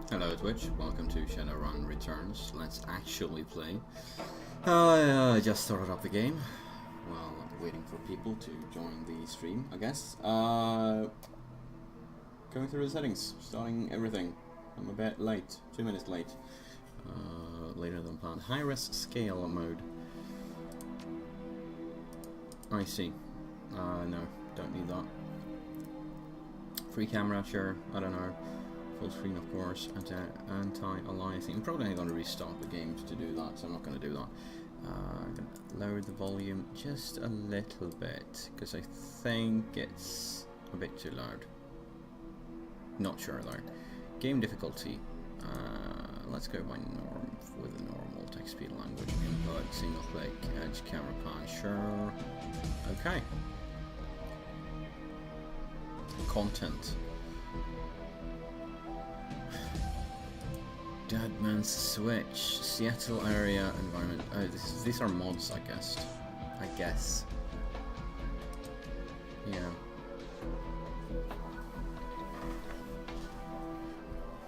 Hello Twitch, welcome to Shadowrun Returns. Let's actually play. I just started up the game while waiting for people to join the stream, I guess. Going through the settings, starting everything. I'm a bit late, 2 minutes late. Later than planned. High-res scale mode. I see. No, don't need that. Free camera, sure, I don't know. Full screen, of course, anti-aliasing. I'm probably going to restart the game to do that, so I'm not going to do that. I'm going to lower the volume just a little bit, because I think it's a bit too loud. Not sure though. Game difficulty. Let's go with a normal text speed language input, single click, edge, camera pan, sure. Okay. Content. Deadman's Switch, Seattle area environment. Oh, these are mods, I guess. Yeah.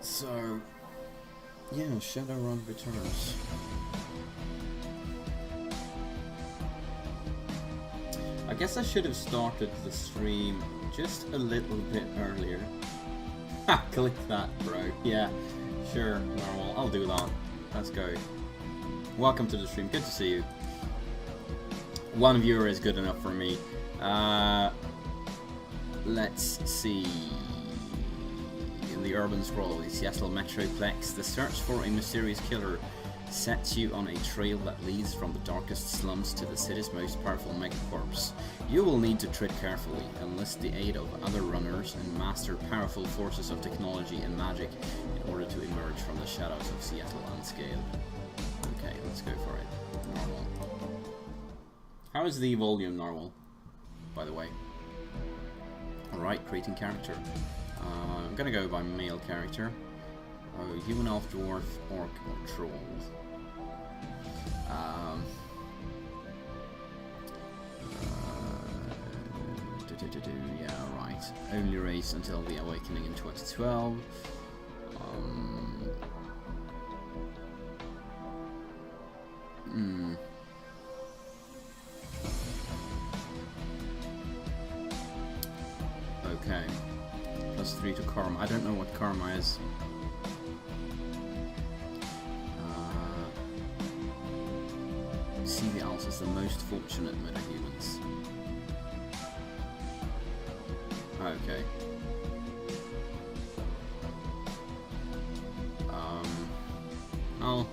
So, yeah, Shadowrun returns. I guess I should have started the stream just a little bit earlier. Ha! Click that, bro. Yeah. Sure, normal. I'll do that. Let's go. Welcome to the stream. Good to see you. One viewer is good enough for me. Let's see. In the urban sprawl, the Seattle Metroplex, the search for a mysterious killer sets you on a trail that leads from the darkest slums to the city's most powerful megacorps. You will need to tread carefully, enlist the aid of other runners, and master powerful forces of technology and magic in order to emerge from the shadows of Seattle unscathed. Okay, let's go for it. Normal. How is the volume normal, by the way? Alright, creating character. I'm gonna go by male character. Human, elf, dwarf, orc, or troll. Yeah, right. Only race until the awakening in 2012. Okay. +3 to karma. I don't know what karma is. See the elves as the most fortunate metahumans. Okay. Well,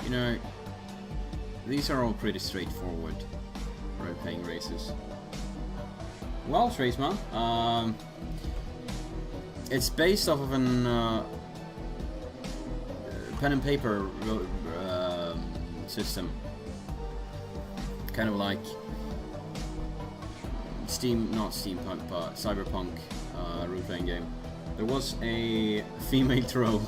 you know, these are all pretty straightforward role-playing races. Well, Traceman, it's based off of an pen and paper system, kind of like not steampunk, but cyberpunk role-playing game. There was a female troll.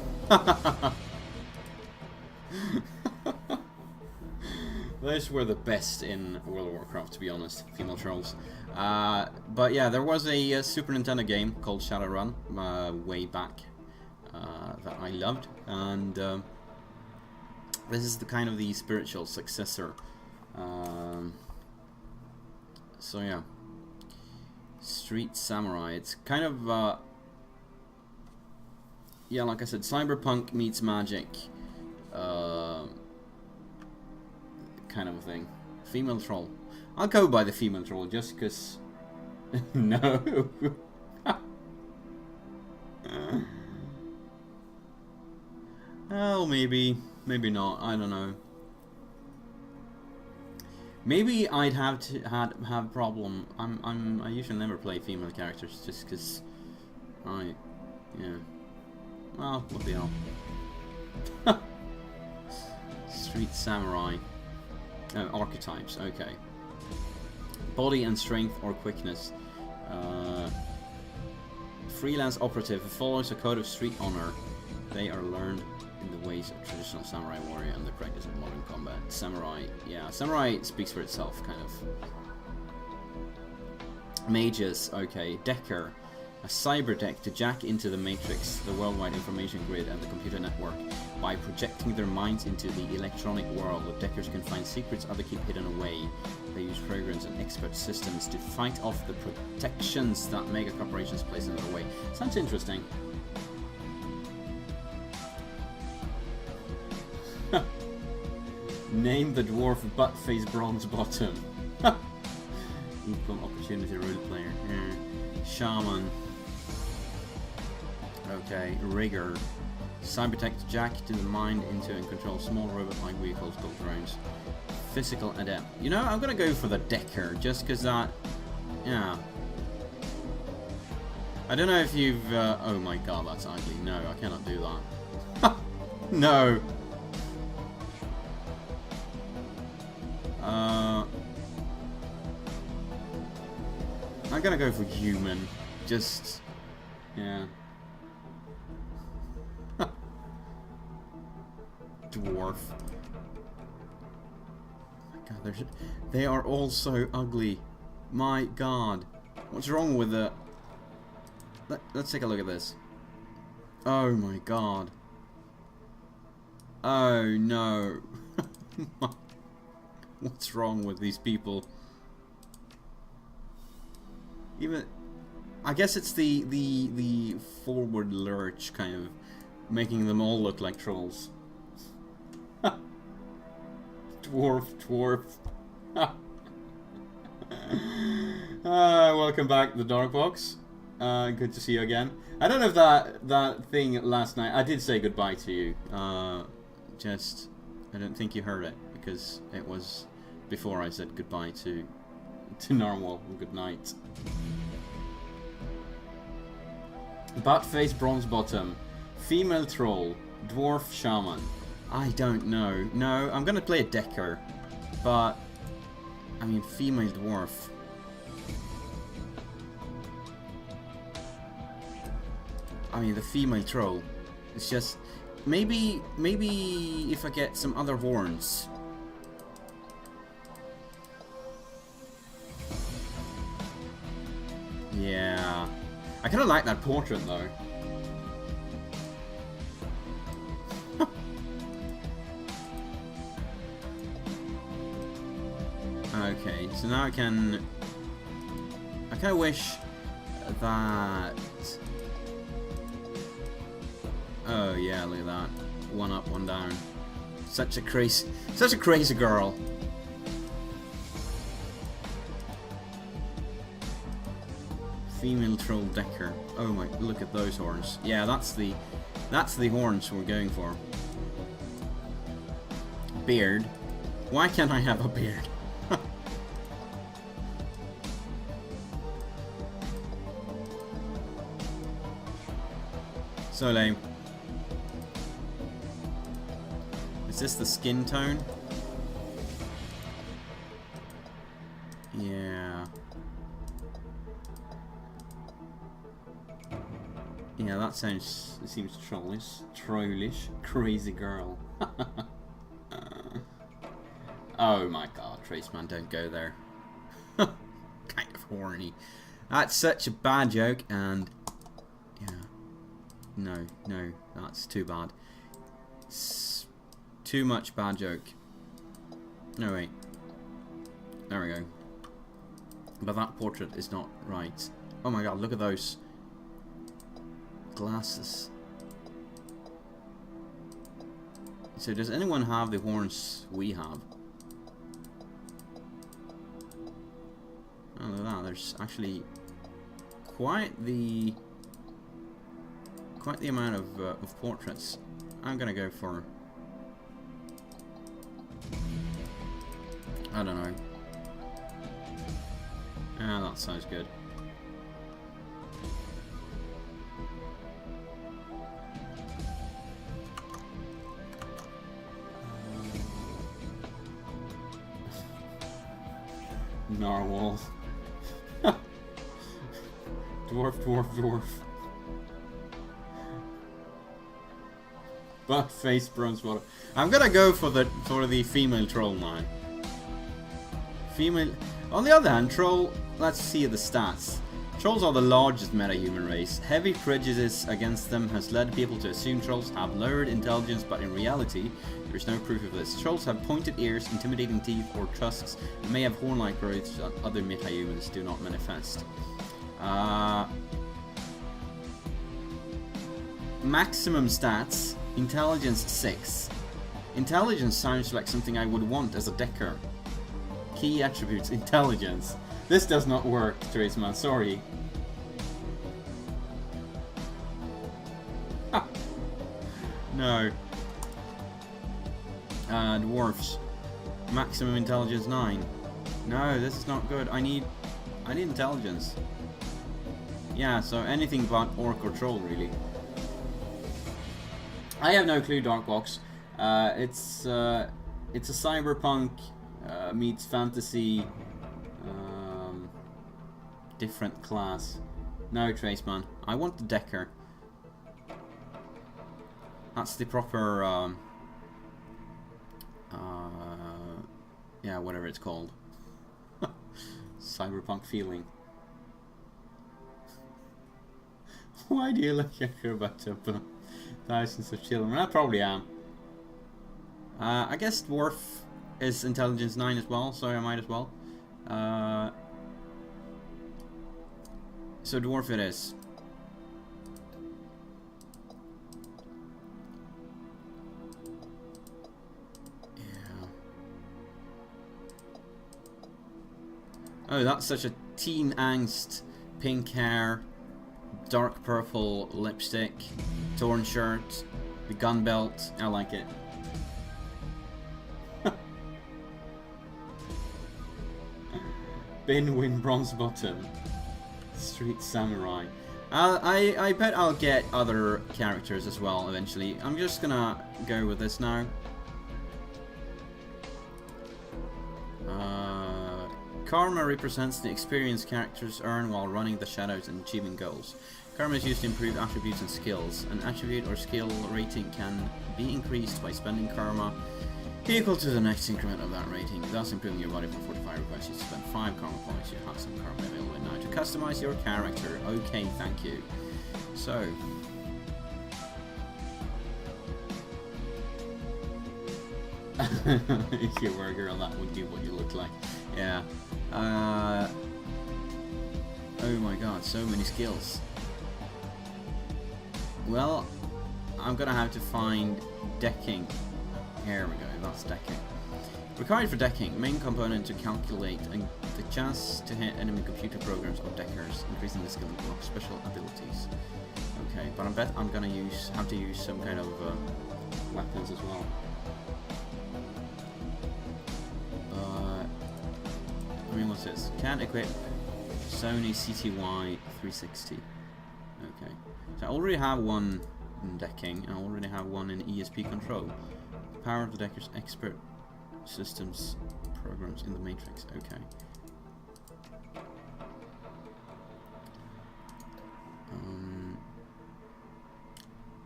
Those were the best in World of Warcraft, to be honest, female trolls. But yeah, there was a Super Nintendo game called Shadowrun way back that I loved, and this is the kind of the spiritual successor. So yeah, Street Samurai. It's kind of yeah, like I said, cyberpunk meets magic, kind of a thing. Female troll. I'll go by the female troll just because. No. Oh, maybe not. I don't know. Maybe I'd have problem. I usually never play female characters just because yeah. Well, what the hell. Street Samurai. Archetypes, okay. Body and strength or quickness. Freelance operative follows a code of street honor. They are learned in the ways of traditional samurai warrior and the practice of modern combat. Samurai, yeah, samurai speaks for itself, kind of. Mages, okay. Decker. A cyber deck to jack into the Matrix, the worldwide information grid, and the computer network. By projecting their minds into the electronic world, the deckers can find secrets others keep hidden away. They use programs and expert systems to fight off the protections that mega corporations place in their way. Sounds interesting. Name the dwarf butt-face bronze bottom. Equal opportunity role player. Shaman. Okay, rigger. Cybertech to jack to the mind into and control small robot-like vehicles called drones. Physical adept. You know, I'm gonna go for the decker just because that. Yeah. I don't know if you've. Oh my god, that's ugly. No, I cannot do that. No. I'm gonna go for human. Just. Yeah. Dwarf. Oh my god, they are all so ugly. My god. What's wrong with it? Let's take a look at this. Oh my god. Oh no. What's wrong with these people? Even, I guess it's the forward lurch kind of making them all look like trolls. Dwarf. Welcome back to the Dark Box. Good to see you again. I don't know if that thing last night, I did say goodbye to you. Just, I don't think you heard it because it was before I said goodbye to Narwhal. Good night. Butt-face bronze bottom, female troll, dwarf shaman. I don't know. No, I'm gonna play a decker, but I mean female dwarf. I mean the female troll. It's just maybe if I get some other horns. Yeah. I kind of like that portrait though. Okay, so now I kind of wish that. Oh yeah, look at that. One up, one down. Such a crazy girl. Female troll decker. Oh my, look at those horns. Yeah, that's the horns we're going for. Beard. Why can't I have a beard? So lame. Is this the skin tone? Yeah. Yeah, that sounds. It seems trollish. Crazy girl. Oh my god, Traceman, don't go there. Kind of horny. That's such a bad joke, and yeah. No, that's too bad. It's too much bad joke. No, wait. There we go. But that portrait is not right. Oh my god, look at those glasses. So does anyone have the horns we have? Oh, look at that. There's actually quite the amount of portraits. I'm gonna go for, I don't know. Ah, that sounds good. Narwhal. Dwarf. Butt face bronze water. I'm gonna go for the female troll now. Female. On the other hand, troll. Let's see the stats. Trolls are the largest meta-human race. Heavy prejudice against them has led people to assume trolls have lowered intelligence, but in reality, there is no proof of this. Trolls have pointed ears, intimidating teeth, or tusks, and may have horn-like growths that other meta-humans do not manifest. Maximum stats, intelligence 6. Intelligence sounds like something I would want as a decker. Key attributes, intelligence. This does not work, Traceman, sorry. No. Dwarfs. Maximum intelligence 9. No, this is not good. I need intelligence. Yeah, so anything but orc or troll, really. I have no clue, Darkbox. It's a cyberpunk meets fantasy. Different class. No, Traceman. I want the decker. That's the proper, yeah, whatever it's called. Cyberpunk feeling. Why do you look like you're about to open up thousands of children? I probably am. I guess Dwarf is intelligence 9 as well, so I might as well. So Dwarf it is. Yeah. Oh, that's such a teen angst. Pink hair, dark purple lipstick, torn shirt, the gun belt. I like it. Bin win bronze bottom. Street Samurai. I bet I'll get other characters as well eventually. I'm just gonna go with this now. Karma represents the experience characters earn while running the shadows and achieving goals. Karma is used to improve attributes and skills. An attribute or skill rating can be increased by spending karma equal to the next increment of that rating, thus improving your body for 45 requests. You spend 5 karma points. You have some karma available now to customize your character. Okay, thank you. So, if you were a girl, that would be what you look like. Yeah. Oh my god, so many skills. Well, I'm gonna have to find decking. Here we go, that's decking. Required for decking, main component to calculate and the chance to hit enemy computer programs or deckers, increasing the skill of special abilities. Okay, but I bet I'm gonna have to use some kind of weapons as well. I mean, what's this? Can't equip Sony CTY 360. Okay, so I already have one in decking, and I already have one in ESP control. Power of the decker's expert systems programs in the Matrix. Okay.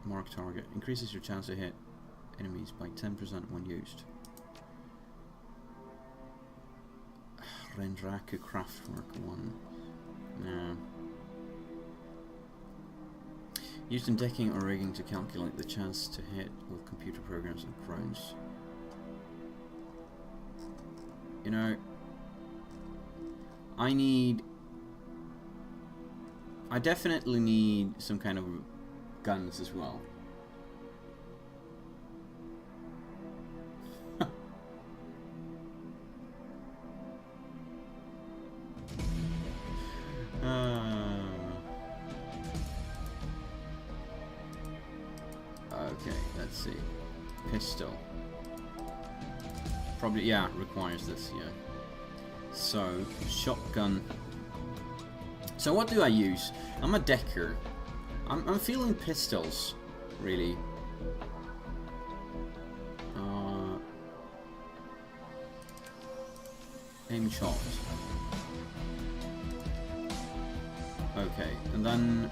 Mark target. Increases your chance to hit enemies by 10% when used. Renraku Craftwork 1. No. Used in decking or rigging to calculate the chance to hit with computer programs and drones. You know, I definitely need some kind of guns as well. Okay, let's see. Pistol. Probably, yeah, requires this, yeah. So, shotgun. So what do I use? I'm a decker. I'm feeling pistols, really. Aim shot. Okay, and then...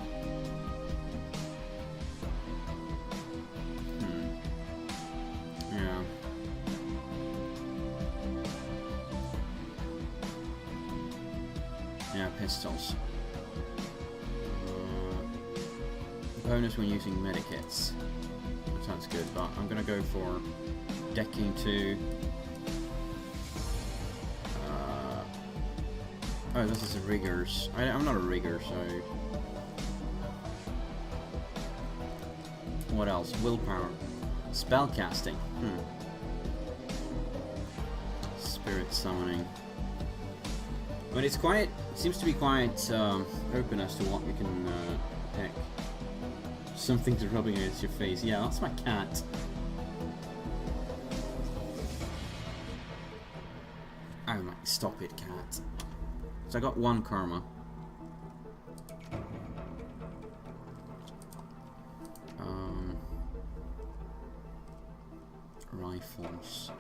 Yeah. Yeah, pistols. bonus when using medikits. That sounds good, but I'm gonna go for decking 2. Oh, this is a riggers. I'm not a rigger, so... What else? Willpower. Spellcasting. Spirit summoning. But it's quite... It seems to be quite open as to what you can pick. Something's rubbing against your face. Yeah, that's my cat. Oh my... Stop it, cat. So I got 1 karma. Rifles.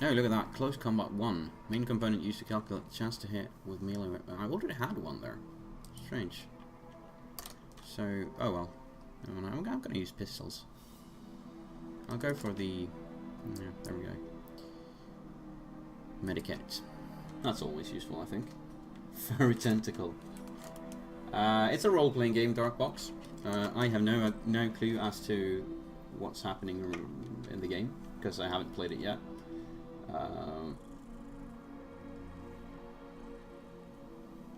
Oh, look at that. Close combat 1. Main component used to calculate the chance to hit with melee weapon. I already had 1 there. Strange. So, oh well. I'm going to use pistols. I'll go for the... Yeah, there we go. Medikit. That's always useful, I think. Furry tentacle. It's a role-playing game, Darkbox. I have no clue as to what's happening in the game because I haven't played it yet.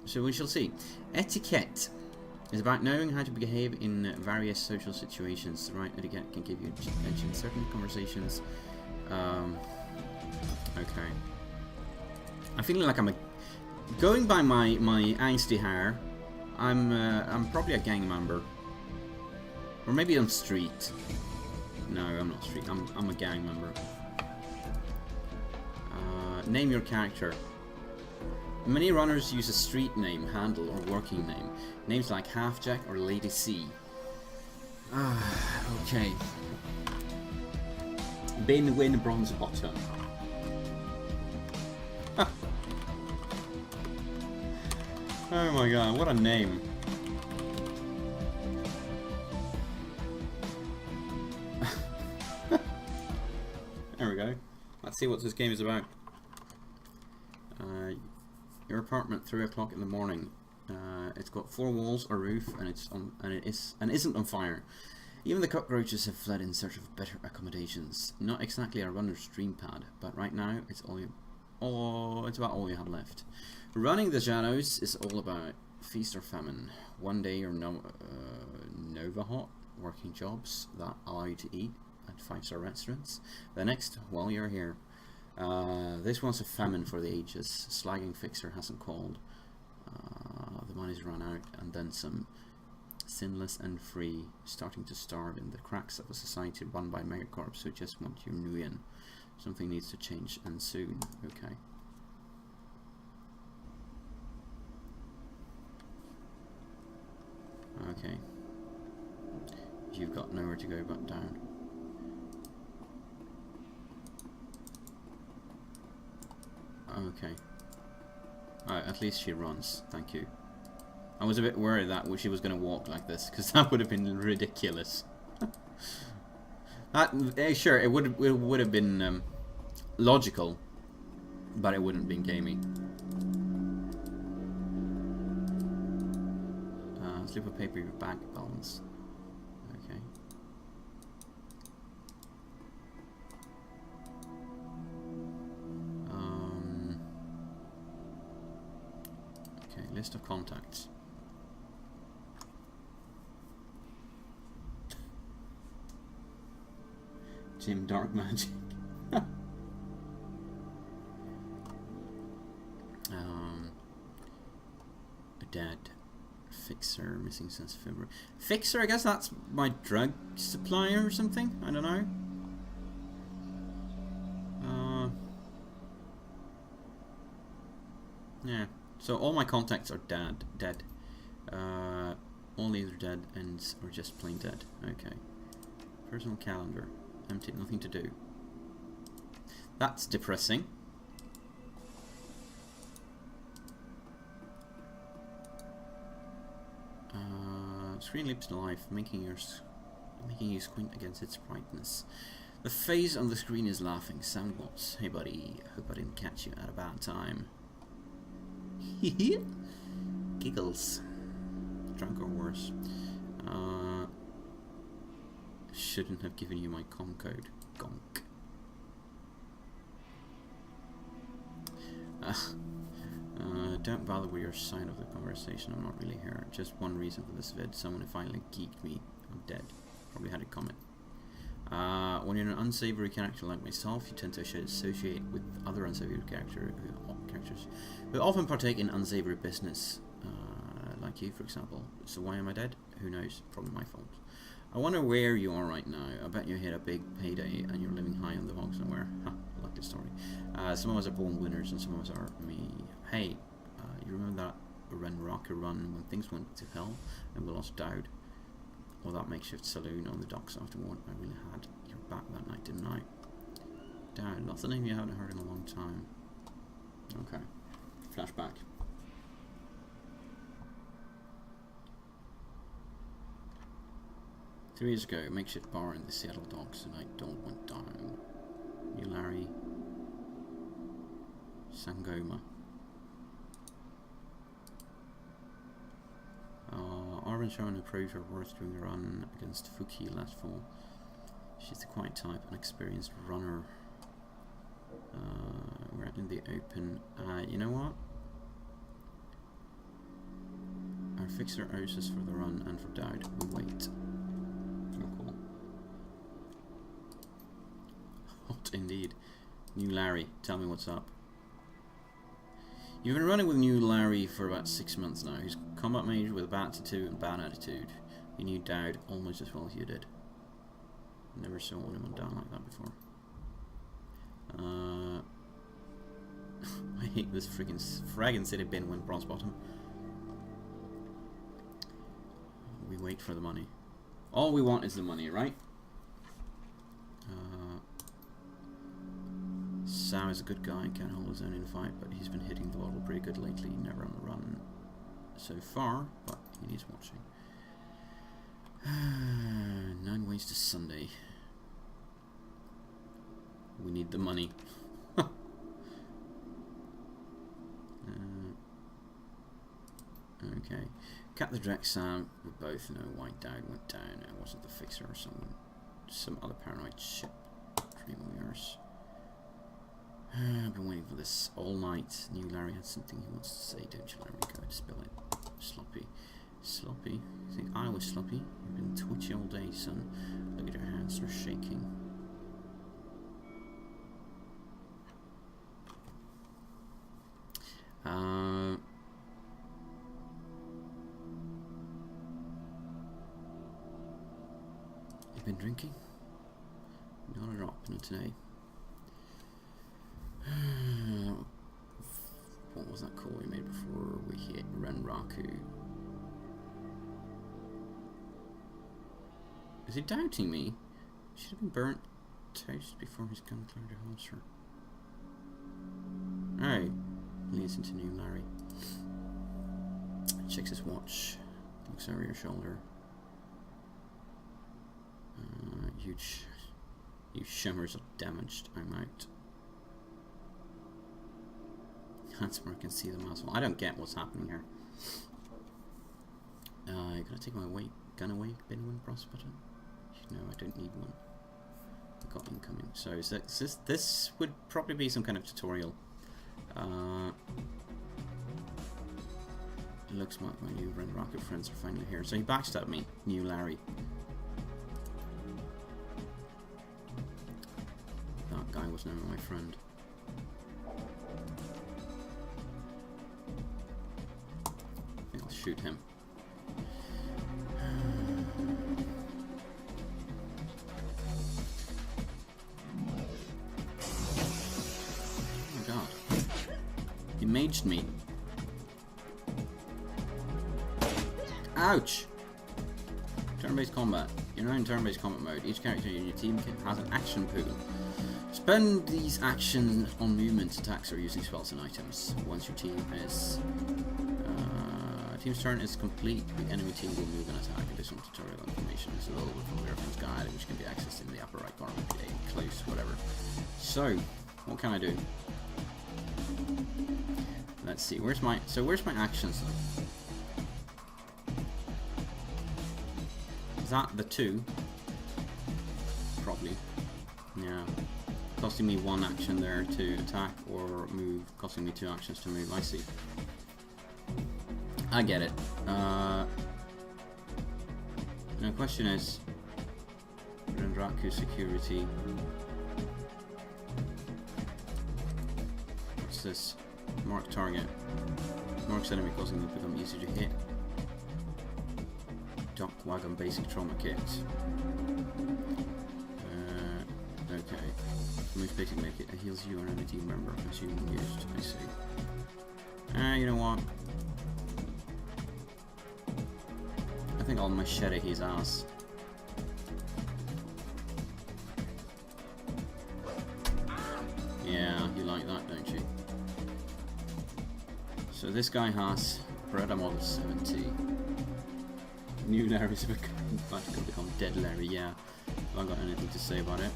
So we shall see. Etiquette is about knowing how to behave in various social situations. The right etiquette can give you edge in certain conversations. Okay. I'm feeling like going by my angsty hair. I'm probably a gang member, or maybe I'm street. No, I'm not street. I'm a gang member. Name your character. Many runners use a street name, handle, or working name. Names like Halfjack or Lady C. Okay. Bin Win Bronze Bottom. Oh my god, what a name. There we go. Let's see what this game is about. Your apartment, 3 o'clock in the morning. It's got 4 walls, a roof, and it isn't on fire. Even the cockroaches have fled in search of better accommodations. Not exactly a runner's dream pad, but right now it's it's about all you have left. Running the shadows is all about feast or famine. One day you're Nova Hot, working jobs that allow you to eat at 5-star restaurants. The next, while you're here. This one's a famine for the ages. Slagging fixer hasn't called. The money's run out, and then some. Sinless and free, starting to starve in the cracks of a society run by megacorps who just want your nuyen. Something needs to change, and soon. Okay. Okay. You've got nowhere to go but down. Okay. Alright, at least she runs. Thank you. I was a bit worried that she was going to walk like this, because that would have been ridiculous. Sure, it would have been logical, but it wouldn't have been gamey. Slip of paper, your bank balance. Okay. Okay, list of contacts. Jim Dark Magic. Dead. Fixer, missing since February. Fixer, I guess that's my drug supplier or something? I don't know. Yeah. So all my contacts are dead. All either dead or just plain dead. Okay. Personal calendar. Empty, nothing to do. That's depressing. Screen leaps to life, making you squint against its brightness. The face on the screen is laughing. Sound what's? Hey buddy, hope I didn't catch you at a bad time. Giggles. drunk or worse. Shouldn't have given you my com code. Gonk. Don't bother with your side of the conversation. I'm not really here. Just one reason for this vid. Someone finally geeked me. I'm dead. Probably had a comment. When you're an unsavory character like myself, you tend to associate with other unsavory characters who often partake in unsavory business, like you, for example. So why am I dead? Who knows? Probably my fault. I wonder where you are right now. I bet you hit a big payday and you're living high on the hog somewhere. Ha, like this story. Some of us are born winners and some of us are me. Hey, you remember that Rocker run when things went to hell and we lost Dowd? Or that makeshift saloon on the docks afterward? I really had your back that night, didn't I? Dowd, that's a name you haven't heard in a long time. Okay. Flashback. Three years ago, a makeshift bar in the Seattle docks, and I don't went down. You, Larry. Sangoma. Arvin Sharon approved her worth during the run against Fuki last fall. She's the quiet type, an experienced runner. We're out in the open. You know what? Our fixer owes us for the run and for Dowd. We wait. Oh, cool. Hot indeed. New Larry, tell me what's up. You've been running with New Larry for about 6 months now. He's combat mage with a bad tattoo and bad attitude. He knew Dowd almost as well as you did. Never saw anyone down like that before. I hate this freaking fragging city bin when bronze bottom. We wait for the money. All we want is the money, right? Sam is a good guy and can hold his own in a fight, but he's been hitting the bottle pretty good lately. Never on the run so far, but he needs watching. 9 ways to Sunday. We need the money. Okay. Cut the direct Sam. We both know why Dowd went down. It wasn't the fixer or someone. Some other paranoid shit. Pretty worse. I've been waiting for this all night. New Larry had something he wants to say. Don't you, Larry? Go ahead, spill it. Sloppy. Sloppy? You think I was sloppy? You've been twitchy all day, son. Look at your hands, they're shaking. You've been drinking? Not a drop, not today. What was that call we made before we hit Renraku? Is he doubting me? Should have been burnt toast before his gun cleared a holster. Oh, leads into New Larry. Checks his watch. Looks over your shoulder. Huge shimmers are damaged. I'm out. That's where I can see the muzzle. I don't get what's happening here. You're gonna take my gun away, Benwin Bros button? No, I don't need one. I've got incoming. So this would probably be some kind of tutorial. It looks like my new Red Rocket friends are finally here. So he backstabbed me, New Larry. That guy was never my friend. I think I'll shoot him. Oh my god. He maged me. Ouch! Turn-based combat. You're now in turn-based combat mode. Each character in your team has an action pool. Spend these actions on movements, attacks, or using spells and items. Once your team's turn is complete, the enemy team will move and attack. Additional tutorial information is available from the reference guide, which can be accessed in the upper right corner of the game. Close, whatever. So, what can I do? Let's see. Where's my actions? that the 2? Probably. Yeah. Costing me 1 action there to attack or move, costing me 2 actions to move. I see. I get it. The question is, Renraku security. What's this? Mark target. Marks enemy causing them to become easier to hit. Duck wagon basic trauma kit. Okay. Most basic make it heals you or an team member, assuming used. I see. You know what? I think I'll machete his ass. Yeah, you like that, don't you? So this guy has Beretta Model 70. New Larry's about to become Dead Larry, yeah. I haven't got anything to say about it.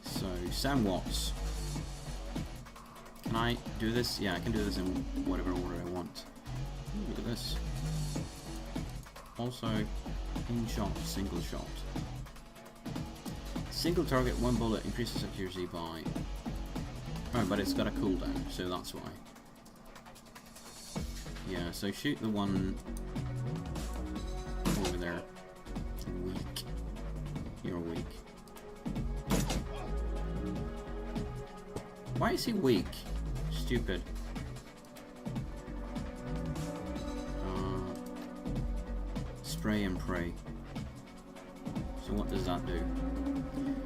So, Sam Watts. Can I do this? Yeah, I can do this in whatever order I want. Ooh, look at this. Also, in shot, single shot. Single target, 1 bullet, increases accuracy by... Oh, but it's got a cooldown, so that's why. Yeah, so shoot the one over there. Weak. You're weak. Why is he weak? Stupid. Spray and pray. So what does that do?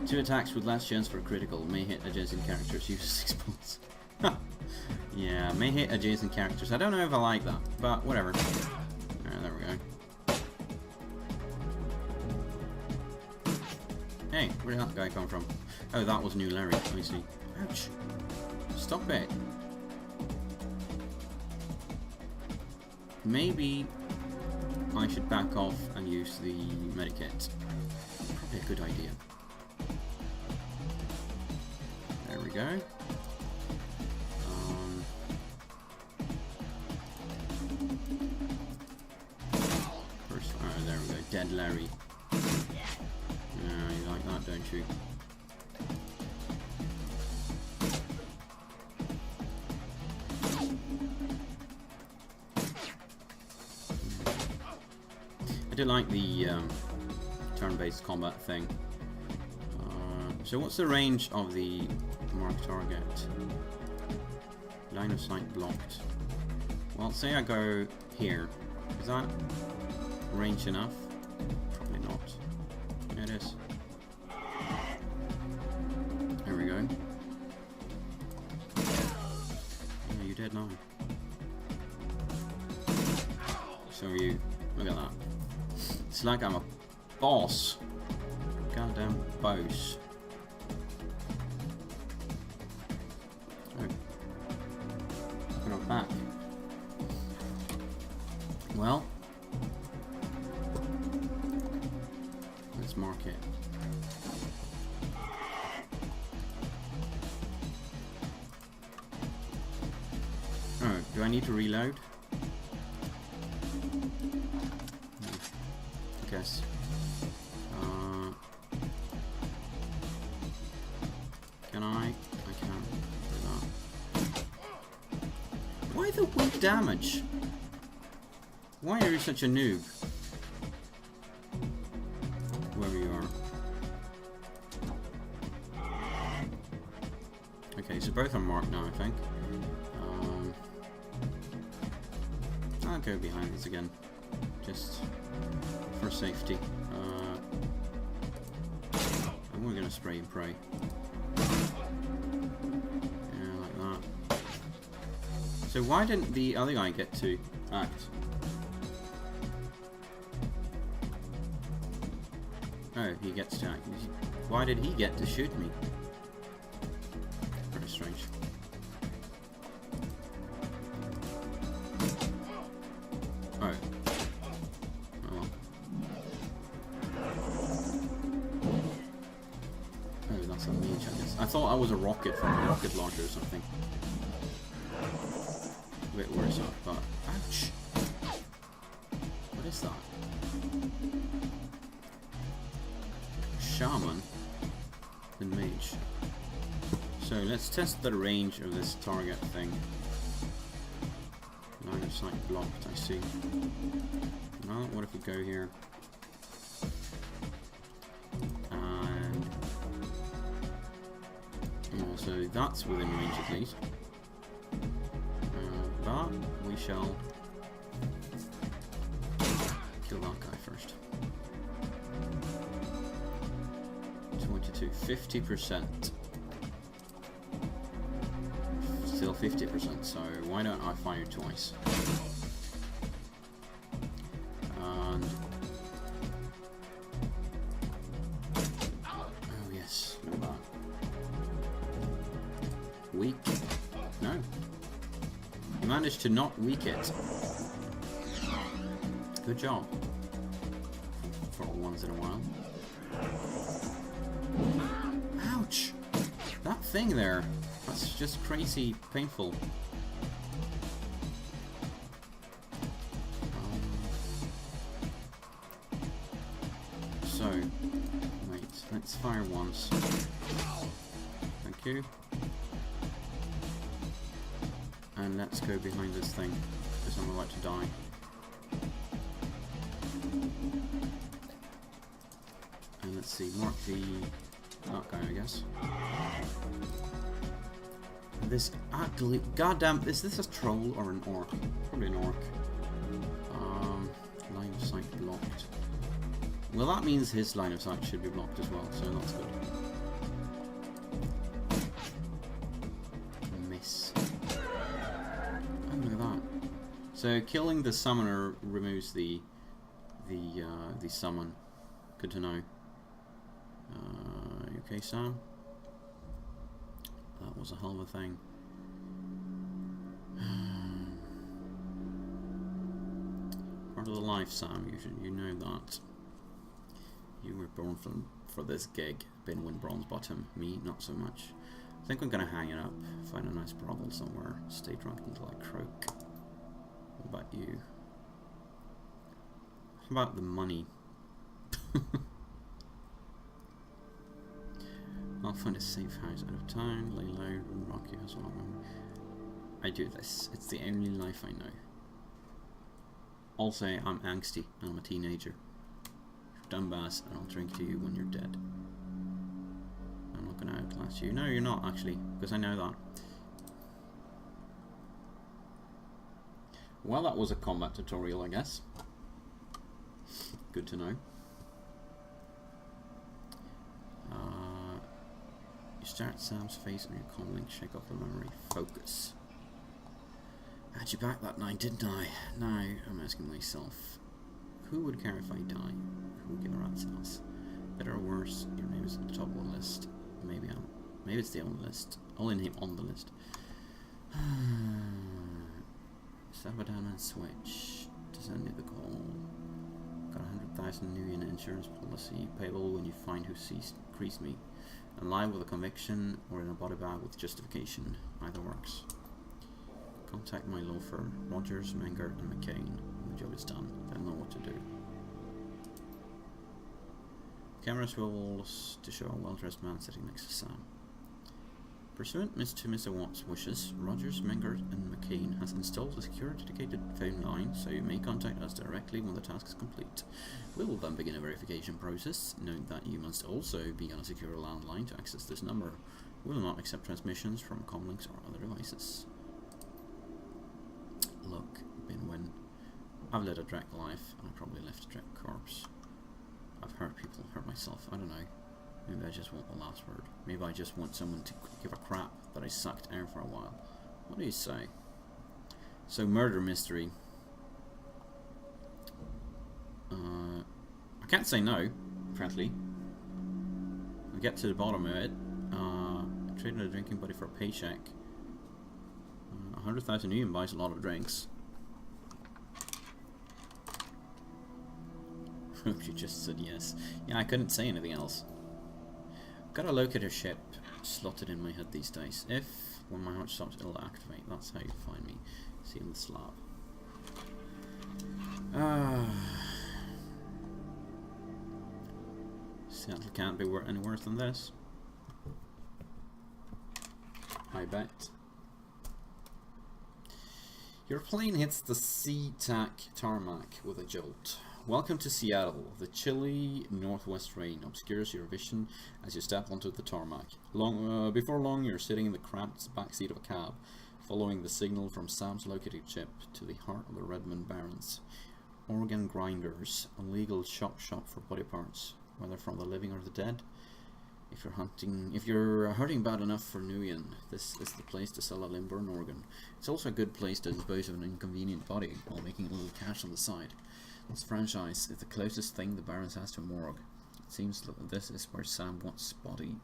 2 attacks with less chance for a critical. May hit adjacent characters. Use 6 points. Yeah, may hit adjacent characters. I don't know if I like that, but whatever. There we go. Hey, where did that guy come from? Oh, that was New Larry. I see. Ouch. Stop it. Maybe I should back off and use the medikit. Probably a good idea. There we go. First, oh, there we go. Dead Larry. Yeah, you like that, don't you? I do like the turn-based combat thing. So what's the range of the marked target? Line of sight blocked. Well, say I go here. Is that range enough? Probably not. Yeah, it is. There we go. Yeah, you dead now. So are you. Look at that. It's like I'm a boss. Goddamn boss. Oh. We're not back. Well. Let's mark it. Oh, do I need to reload? Guess. Can I? I can't do that. Why the weak damage? Why are you such a noob? Wherever you are. Okay, so both are marked now, I think. I'll go behind this again. Just for safety. And we're gonna spray and pray. Yeah, like that. So why didn't the other guy get to act? Oh, he gets to act. Why did he get to shoot me? Pretty strange. Oh. I thought I was a rocket from a rocket launcher or something. A bit worse off, but ouch. What is that? shaman than mage. So let's test the range of this target thing. Line of sight blocked, I see. Well, what if we go here? And so that's within range at least. But we shall kill that guy first. 22, 50%. Still 50%, so why don't I fire twice? And oh yes, no bad. Weak? No. You managed to not weak it. Good job. For once in a while. Ouch! That thing there. That's just crazy painful. So, wait, let's fire once. Thank you. And let's go behind this thing, because I'm about to die. And let's see, mark that guy, I guess. This ugly, goddamn, is this a troll or an orc? Probably an orc. Line of sight blocked. Well, that means his line of sight should be blocked as well, so that's good. Miss. Oh, look at that. So killing the summoner removes the summon. Good to know. You okay, Sam? That was a hell of a thing. Part of the life, Sam. You know that. You were born for this gig. Been win bronze bottom. Me, not so much. I think I'm gonna hang it up. Find a nice brothel somewhere. Stay drunk until I croak. What about you? How about the money? I'll find a safe house out of town, lay low, and rock you as well. I do this. It's the only life I know. Also, I'm angsty and I'm a teenager. You've done bass and I'll drink to you when you're dead. I'm not gonna outlast you. No, you're not actually, because I know that. Well, that was a combat tutorial, I guess. Good to know. You stare at Sam's face and your comlink, shake off the memory. Focus. I had you back that night, didn't I? Now I'm asking myself, who would care if I die? Who would give a rat's ass? Better or worse, your name is at the top of the list. Maybe it's the on the list. Only name on the list. Step down and switch. Descend the call. Got 100,000 new in insurance policy. Payable when you find who creased me. Alive with a conviction or in a body bag with justification. Either works. Contact my law firm, Rogers, Menger and McCain. When the job is done, they'll know what to do. Cameras rolls to show a well-dressed man sitting next to Sam. Pursuant to Mr. Watt's wishes, Rogers, Menger and McCain has installed a secure dedicated phone line, so you may contact us directly when the task is complete. We will then begin a verification process. Note that you must also be on a secure landline to access this number. We will not accept transmissions from comlinks or other devices. Look, Binwin, I've led a Drek life, and I probably left a Drek corpse. I've hurt people, hurt myself, I don't know. Maybe I just want the last word. Maybe I just want someone to give a crap that I sucked air for a while. What do you say? So, murder mystery. I can't say no, frankly. I'll get to the bottom of it. Trading a drinking buddy for a paycheck. 100,000 yen buys a lot of drinks. She just said yes. Yeah, I couldn't say anything else. Got a locator ship slotted in my head these days. If, when my heart stops, it'll activate. That's how you find me. See on the slab. Seattle can't be any worse than this. I bet. Your plane hits the SeaTac tarmac with a jolt. Welcome to Seattle. The chilly northwest rain obscures your vision as you step onto the tarmac. Before long, you're sitting in the cramped backseat of a cab, following the signal from Sam's locating chip to the heart of the Redmond Barrens. Organ grinders, a legal shop for body parts, whether from the living or the dead. If you're hurting bad enough for Nguyen, this is the place to sell a limb or an organ. It's also a good place to dispose of an inconvenient body while making a little cash on the side. This franchise is the closest thing the Barrens has to a morgue. It seems that this is where Sam Watt's body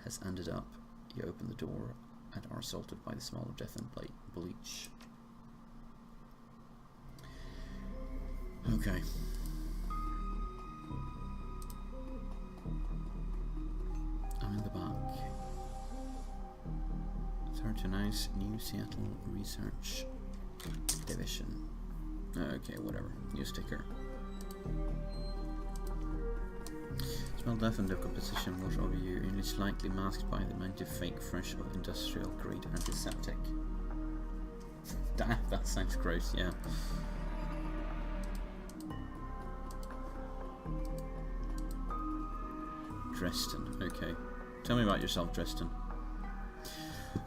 has ended up. You open the door and are assaulted by the smell of death and bleach. Okay. I'm in the back. Third to nice New Seattle Research Division. Okay, whatever. New sticker. Smell death and decomposition wash over you, only slightly masked by the amount of fake, fresh of industrial grade antiseptic. That sounds gross, yeah. Dresden, okay. Tell me about yourself, Dresden.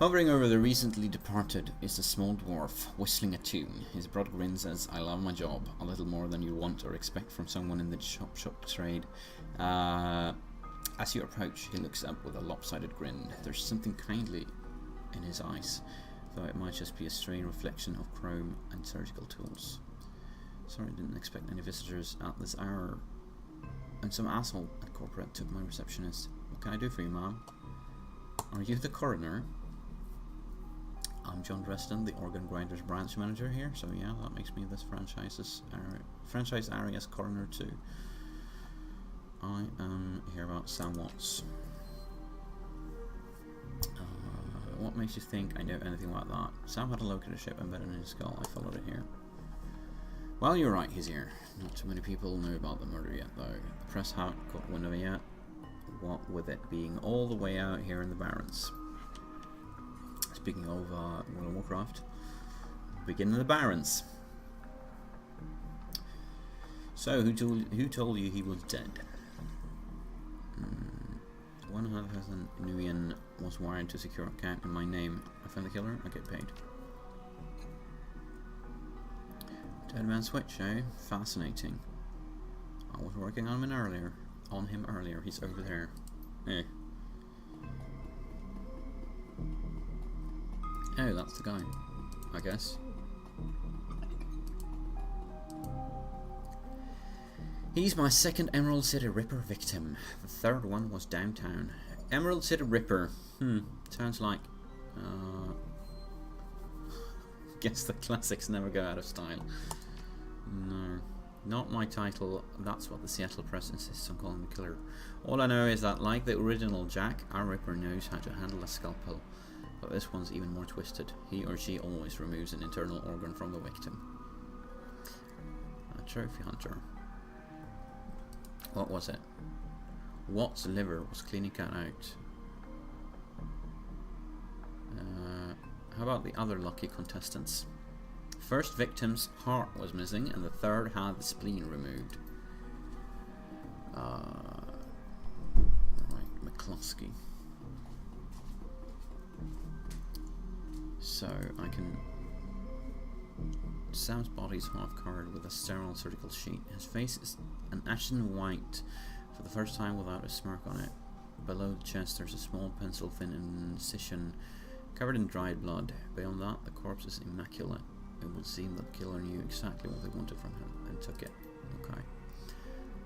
Hovering over the recently departed is a small dwarf, whistling a tune. His broad grin says, "I love my job," a little more than you want or expect from someone in the shop trade. As you approach, he looks up with a lopsided grin. There's something kindly in his eyes, though it might just be a stray reflection of chrome and surgical tools. Sorry, didn't expect any visitors at this hour. And some asshole at corporate took my receptionist. What can I do for you, ma'am? Are you the coroner? I'm John Dresden, the Organ Grinders branch manager here, so yeah, that makes me this franchise area's coroner too. I am here about Sam Watts. What makes you think I know anything about that? Sam had a locator ship embedded in his skull. I followed it here. Well, you're right, he's here. Not too many people know about the murder yet, though. The press haven't caught wind of it yet. What with it being all the way out here in the Barrens. Speaking of World of Warcraft, begin in the Barrens. So, who told you he was dead? 100,000 Nguyen was wired to secure account in my name. I find the killer, I get paid. Dead man switch, eh? Fascinating. I was working on him earlier. He's over there. Eh. Oh, that's the guy, I guess. He's my second Emerald City Ripper victim. The third one was downtown. Emerald City Ripper. Sounds like... guess the classics never go out of style. No. Not my title. That's what the Seattle press insists on calling the killer. All I know is that, like the original Jack, our Ripper knows how to handle a scalpel. But this one's even more twisted. He or she always removes an internal organ from the victim. A trophy hunter. What was it? Watt's liver was cleanly cut out. How about the other lucky contestants? First victim's heart was missing, and the third had the spleen removed. Right, McCloskey. So I can... Sam's body's half covered with a sterile surgical sheet. His face is an ashen white for the first time without a smirk on it. Below the chest there's a small pencil-thin incision covered in dried blood. Beyond that, the corpse is immaculate. It would seem that the killer knew exactly what they wanted from him and took it. Okay.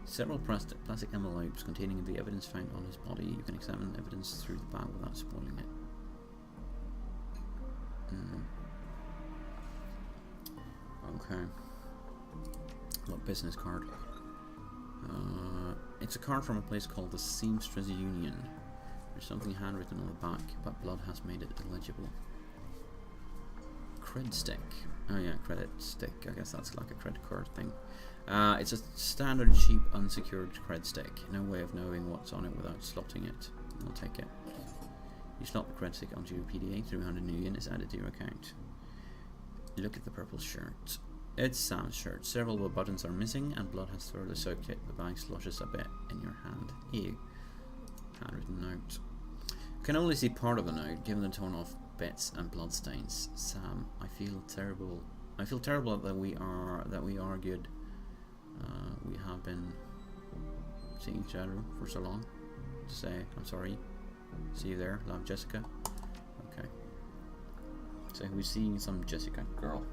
Several plastic envelopes containing the evidence found on his body. You can examine evidence through the bag without spoiling it. Okay. What business card? It's a card from a place called the Seamstress Union. There's something handwritten on the back, but blood has made it illegible. Cred stick. Oh yeah, credit stick. I guess that's like a credit card thing. It's a standard cheap unsecured cred stick. No way of knowing what's on it without slotting it. I'll take it. You slot the cred stick onto your PDA, 300 new yen is added to your account. Look at the purple shirt. It's Sam's shirt. Several of the buttons are missing and blood has thoroughly soaked it. The bag sloshes a bit in your hand. Ew. Handwritten note. Can only see part of the note, given the torn off bits and blood stains. Sam, I feel terrible. I feel terrible that we argued. We have been seeing each other for so long. To say I'm sorry. See you there, love, Jessica. Okay. So who's seeing some Jessica girl?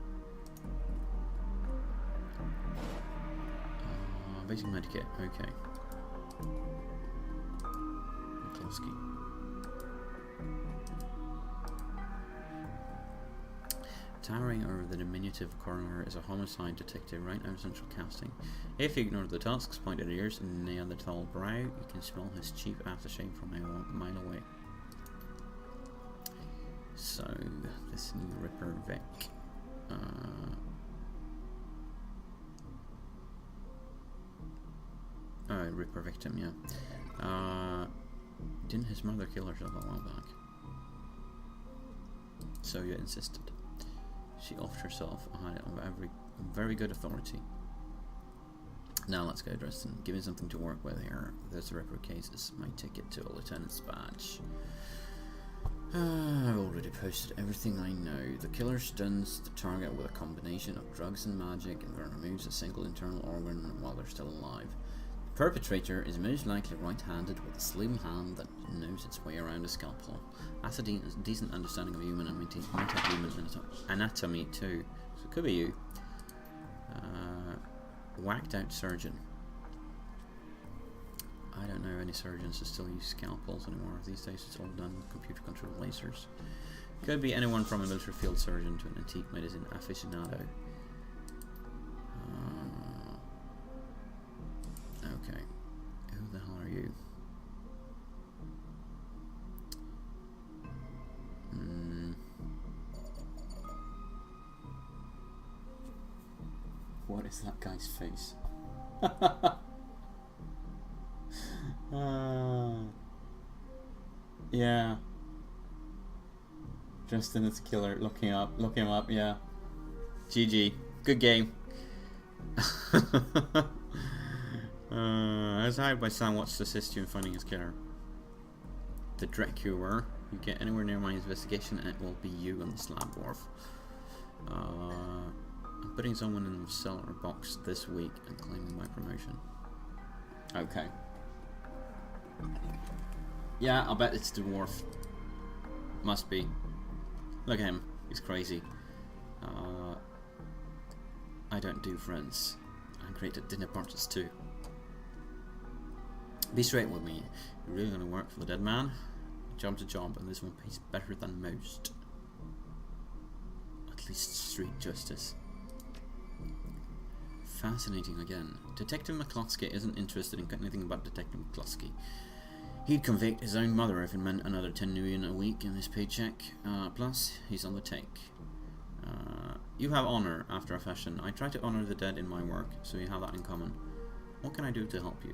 Basic medikit. Okay. McCloskey. Towering over the diminutive coroner is a homicide detective right out of central casting. If you ignore the tusk's pointed ears and Neanderthal brow, you can smell his cheap aftershave from a mile away. So, this new Ripper Vic. Ripper victim, yeah. Didn't his mother kill herself a while back? So you insisted. She offed herself. I had it on very good authority. Now let's go, Dresden. Give me something to work with here. There's the Ripper case. This is my ticket to a lieutenant's badge. I've already posted everything I know. The killer stuns the target with a combination of drugs and magic and then removes a single internal organ while they're still alive. The perpetrator is most likely right-handed with a slim hand that knows its way around a scalpel. Has a decent understanding of human and meta-human anatomy too. So it could be you. Whacked out surgeon. I don't know any surgeons who still use scalpels anymore. These days it's all done with computer-controlled lasers. Could be anyone from a military field surgeon to an antique medicine aficionado. Okay. Who the hell are you? What is that guy's face? Yeah. Justin is a killer. Look him up, yeah. GG. Good game. As hired by Sam, what's to assist you in finding his killer? The Dracula. You get anywhere near my investigation and it will be you on the slab wharf. I'm putting someone in the cellar box this week and claiming my promotion. Okay. Yeah, I'll bet it's the dwarf. Must be. Look at him. He's crazy. I don't do friends. I'm great at dinner parties too. Be straight with me. You're really gonna work for the dead man? Job to job, and this one pays better than most. At least street justice. Fascinating again. Detective McCloskey isn't interested in anything about Detective McCloskey. He'd convict his own mother if it meant another 10 million a week in his paycheck. Plus, he's on the take. You have honor, after a fashion. I try to honor the dead in my work, so you have that in common. What can I do to help you?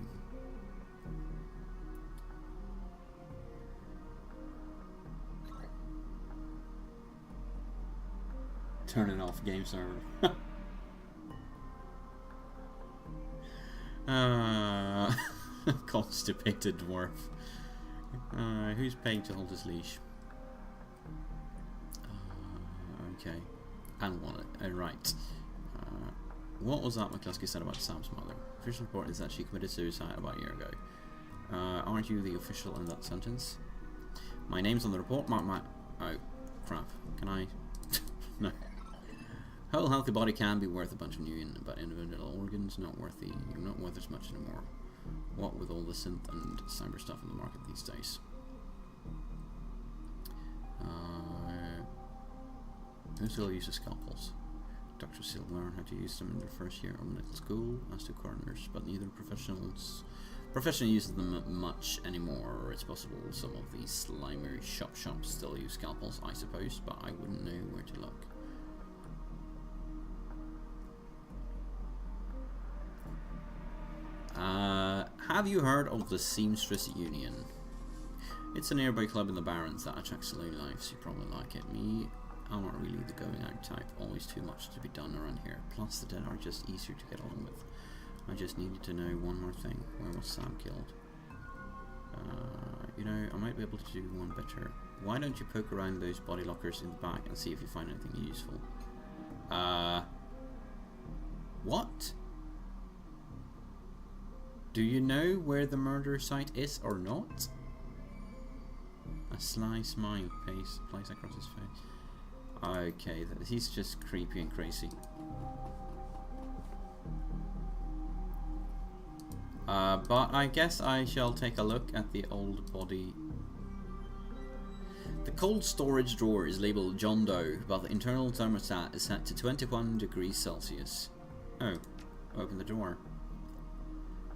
Turning off game server. Constipated dwarf. Who's paying to hold his leash? Okay. And want it. Right. What was that McCluskey said about Sam's mother? Official report is that she committed suicide about a year ago. Aren't you the official in that sentence? My name's on the report. Oh, crap. Can I? No. Whole healthy body can be worth a bunch of new, but individual organs not worth as much anymore. What with all the synth and cyber stuff in the market these days. Who still uses scalpels? Doctors still learn how to use them in their first year of medical school, as do coroners, but neither profession uses them much anymore. It's possible some of these slimy shops still use scalpels, I suppose, but I wouldn't know where to look. Have you heard of the Seamstress Union? It's a nearby club in the Barrens that attracts saloon lives. You probably like it. Me, I'm not really the going out type. Always too much to be done around here. Plus the dead are just easier to get along with. I just needed to know one more thing. Where was Sam killed? You know, I might be able to do one better. Why don't you poke around those body lockers in the back and see if you find anything useful? What? Do you know where the murder site is or not? A sly smile plays across his face. Okay, he's just creepy and crazy. But I guess I shall take a look at the old body. The cold storage drawer is labelled John Doe, but the internal thermostat is set to 21 degrees Celsius. Oh, open the door.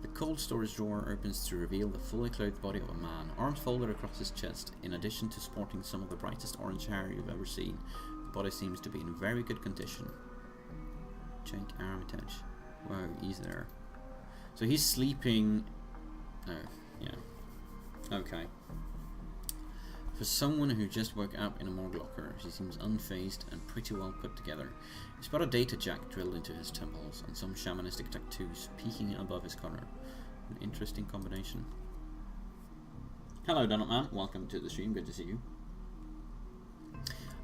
The cold storage drawer opens to reveal the fully clothed body of a man, arms folded across his chest. In addition to sporting some of the brightest orange hair you've ever seen, the body seems to be in very good condition. Jake Armitage. Whoa, he's there. So he's sleeping. Oh, yeah. Okay. For someone who just woke up in a morgue locker, he seems unfazed and pretty well put together. He's got a data jack drilled into his temples and some shamanistic tattoos peeking above his collar. An interesting combination. Hello, Donut Man. Welcome to the stream. Good to see you.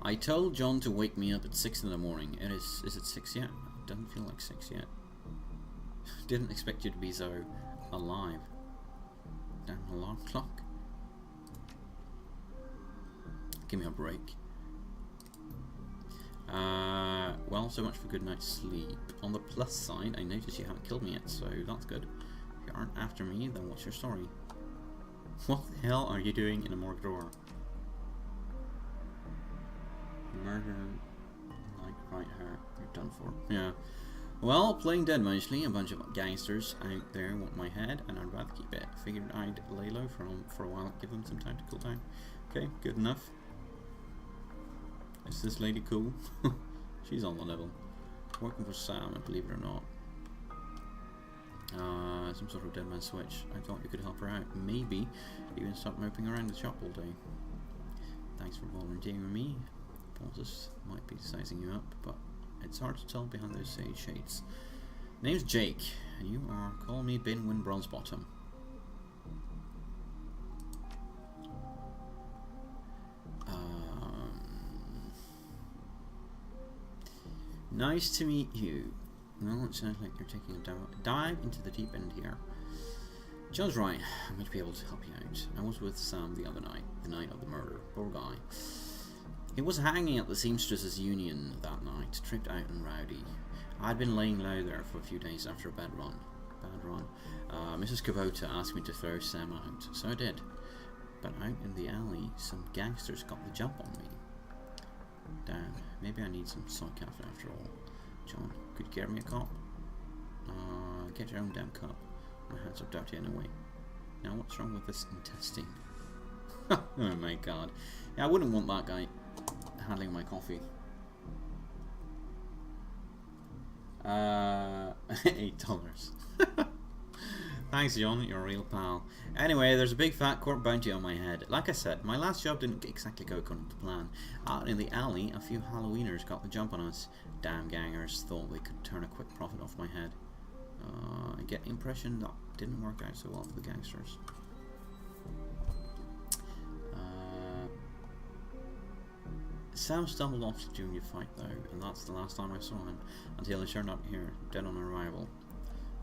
I told John to wake me up at 6 in the morning. Is it 6 yet? It doesn't feel like 6 yet. Didn't expect you to be so alive. Damn alarm clock. Give me a break. Well, so much for good night's sleep. On the plus side, I notice you haven't killed me yet, so that's good. If you aren't after me, then what's your story? What the hell are you doing in a morgue drawer? Murder, like right here. You're done for. Yeah. Well, playing dead mostly. A bunch of gangsters out there want my head, and I'd rather keep it. Figured I'd lay low for a while, give them some time to cool down. Okay, good enough. Is this lady cool? She's on the level. Working for Sam, believe it or not. Some sort of dead man switch. I thought you could help her out. Maybe even stop moping around the shop all day. Thanks for volunteering with me. Bosses might be sizing you up, but it's hard to tell behind those sage shades. Name's Jake, and you are call me Binwin Bronzebottom. Nice to meet you. Well, it sounds like you're taking a dive into the deep end here. John's right. I might be able to help you out. I was with Sam the other night, the night of the murder. Poor guy. He was hanging at the Seamstress Union that night, tripped out and rowdy. I'd been laying low there for a few days after a bad run. Mrs. Kubota asked me to throw Sam out, so I did. But out in the alley, some gangsters got the jump on me. Damn, maybe I need some psychiatry after all. John, could you get me a cup? Get your own damn cup. My hands are dirty anyway. Now what's wrong with this intestine? Oh my god. Yeah, I wouldn't want that guy handling my coffee. $8. Thanks, John, you're a real pal. Anyway, there's a big fat court bounty on my head. Like I said, my last job didn't exactly go according to plan. Out in the alley, a few Halloweeners got the jump on us. Damn gangers thought they could turn a quick profit off my head. I get the impression that didn't work out so well for the gangsters. Sam stumbled off during the fight though, and that's the last time I saw him, until he turned up here, dead on arrival.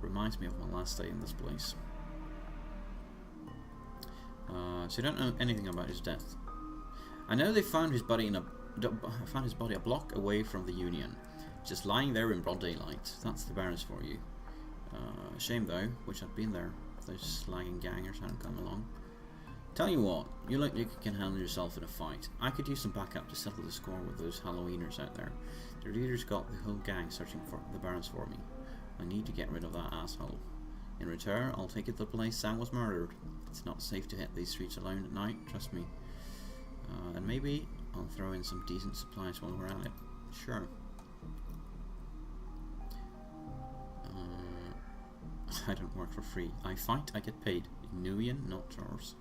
Reminds me of my last day in this place. So you don't know anything about his death. I know they found his body a block away from the Union, just lying there in broad daylight. That's the Barrens for you. Shame though, wish I'd been there if those slagging gangers hadn't come along. Tell you what, you look like you can handle yourself in a fight. I could use some backup to settle the score with those Halloweeners out there. Their leaders got the whole gang searching for the Barrens for me. I need to get rid of that asshole. In return, I'll take it to the place Sam was murdered. It's not safe to hit these streets alone at night, trust me. And maybe I'll throw in some decent supplies while we're at it. Sure. I don't work for free. I fight, I get paid. Nuyen, not yours.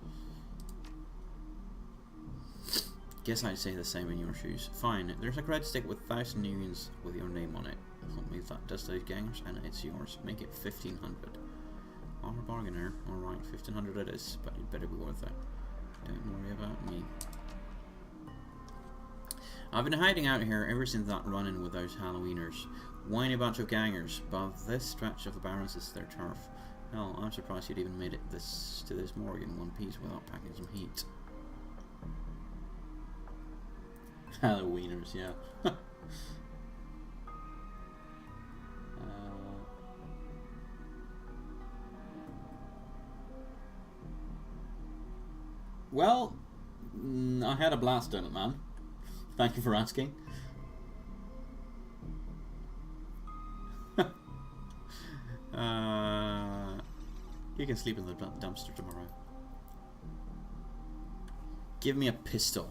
Guess I'd say the same in your shoes. Fine, there's a credit stick with 1,000 Nuyens with your name on it. Help me if that does those gangers, and it's yours. Make it 1,500. Armor bargainer. Alright, 1,500 it is, but it better be worth it. Don't worry about me. I've been hiding out here ever since that run-in with those Halloweeners. Whiny bunch of gangers, but this stretch of the Barrens is their turf. Hell, I'm surprised you'd even made it to this morgue in one piece without packing some heat. Halloweeners, yeah. Well, I had a blast on it, man. Thank you for asking. You can sleep in the dumpster tomorrow. Give me a pistol.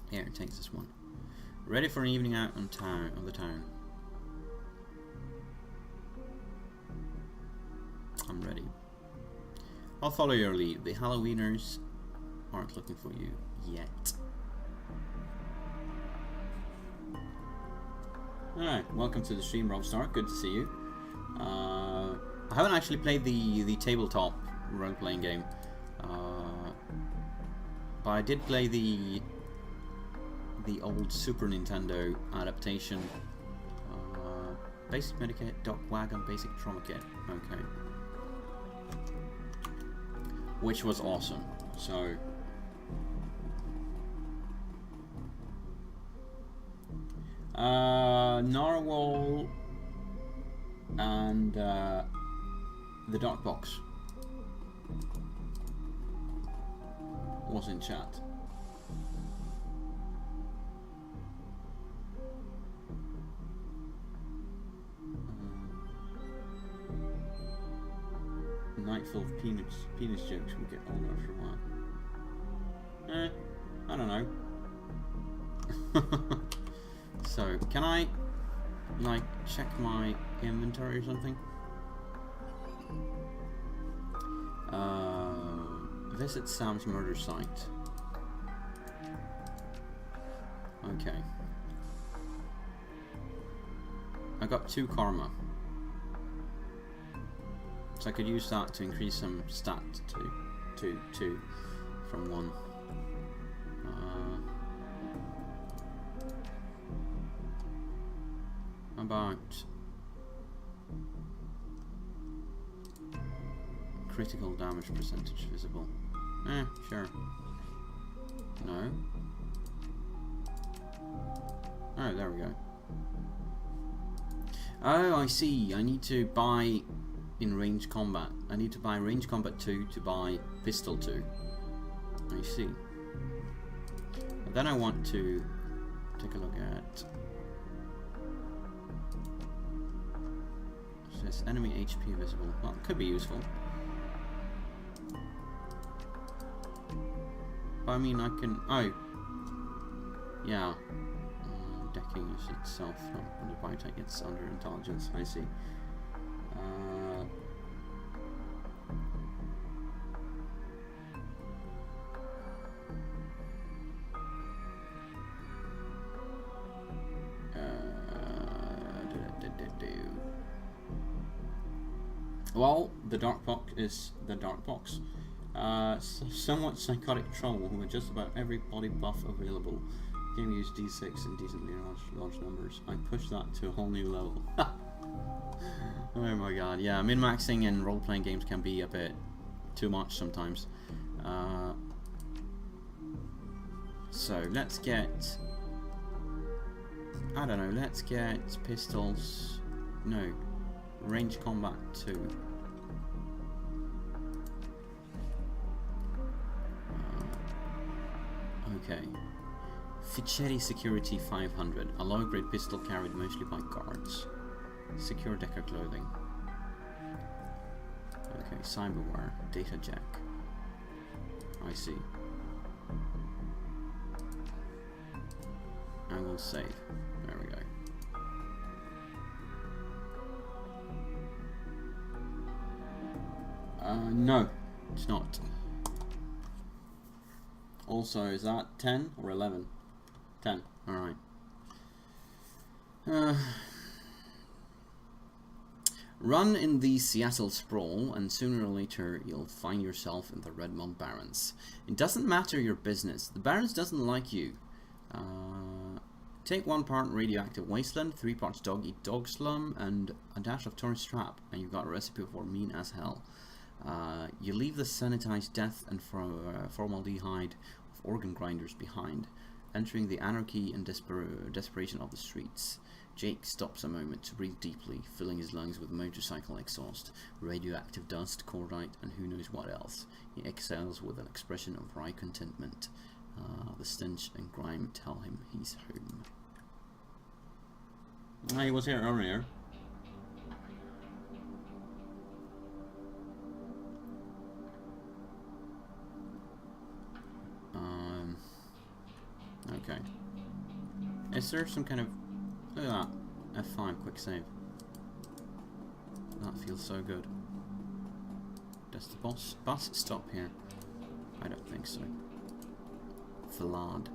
Here, it takes this one. Ready for an evening out on the town. I'm ready. I'll follow your lead. The Halloweeners aren't looking for you yet. Alright, welcome to the stream, Robstar. Good to see you. I haven't actually played the tabletop role-playing game, but I did play the old Super Nintendo adaptation. Basic Medikit, Doc Wagon, Basic Trauma Kit. Okay. Which was awesome. So Narwhal and the Dark Box was in chat. Night full of penis jokes will get old after a while. I don't know. So, can I, like, check my inventory or something? Visit Sam's murder site. Okay. I got 2 karma. So I could use that to increase some stat to 2 from 1. About critical damage percentage visible. Sure. No. Oh, there we go. Oh, I see. I need to buy in range combat. I need to buy range combat 2 to buy pistol 2. I see. But then I want to take a look at this enemy HP visible. Well, it could be useful. But I mean, I can. Oh, yeah. Decking is itself under biotech. It's under intelligence. I see. Well, the Dark Box is the Dark Box. Somewhat psychotic troll with just about every body buff available. Game use D6 in decently large numbers. I pushed that to a whole new level. Oh my god, yeah, min-maxing in role-playing games can be a bit too much sometimes. So let's get, I don't know, let's get pistols, no, range combat 2. Okay. Fichetti Security 500. A low-grade pistol carried mostly by guards. Secure Decker clothing. Okay, cyberware. Data jack. I see. I will save. There we go. No, it's not. Also, is that 10 or 11? 10, alright. Run in the Seattle sprawl, and sooner or later you'll find yourself in the Redmond Barrens. It doesn't matter your business. The Barrens doesn't like you. Take 1 part radioactive wasteland, 3 parts dog eat dog slum, and a dash of tourist trap, and you've got a recipe for mean as hell. You leave the sanitized death and formaldehyde of organ grinders behind, entering the anarchy and desperation of the streets. Jake stops a moment to breathe deeply, filling his lungs with motorcycle exhaust, radioactive dust, cordite, and who knows what else. He exhales with an expression of wry contentment. The stench and grime tell him he's home. He was here earlier. Okay. Is there some kind of... Look at that. F5, quick save. That feels so good. Does the bus stop here? I don't think so. Vlad.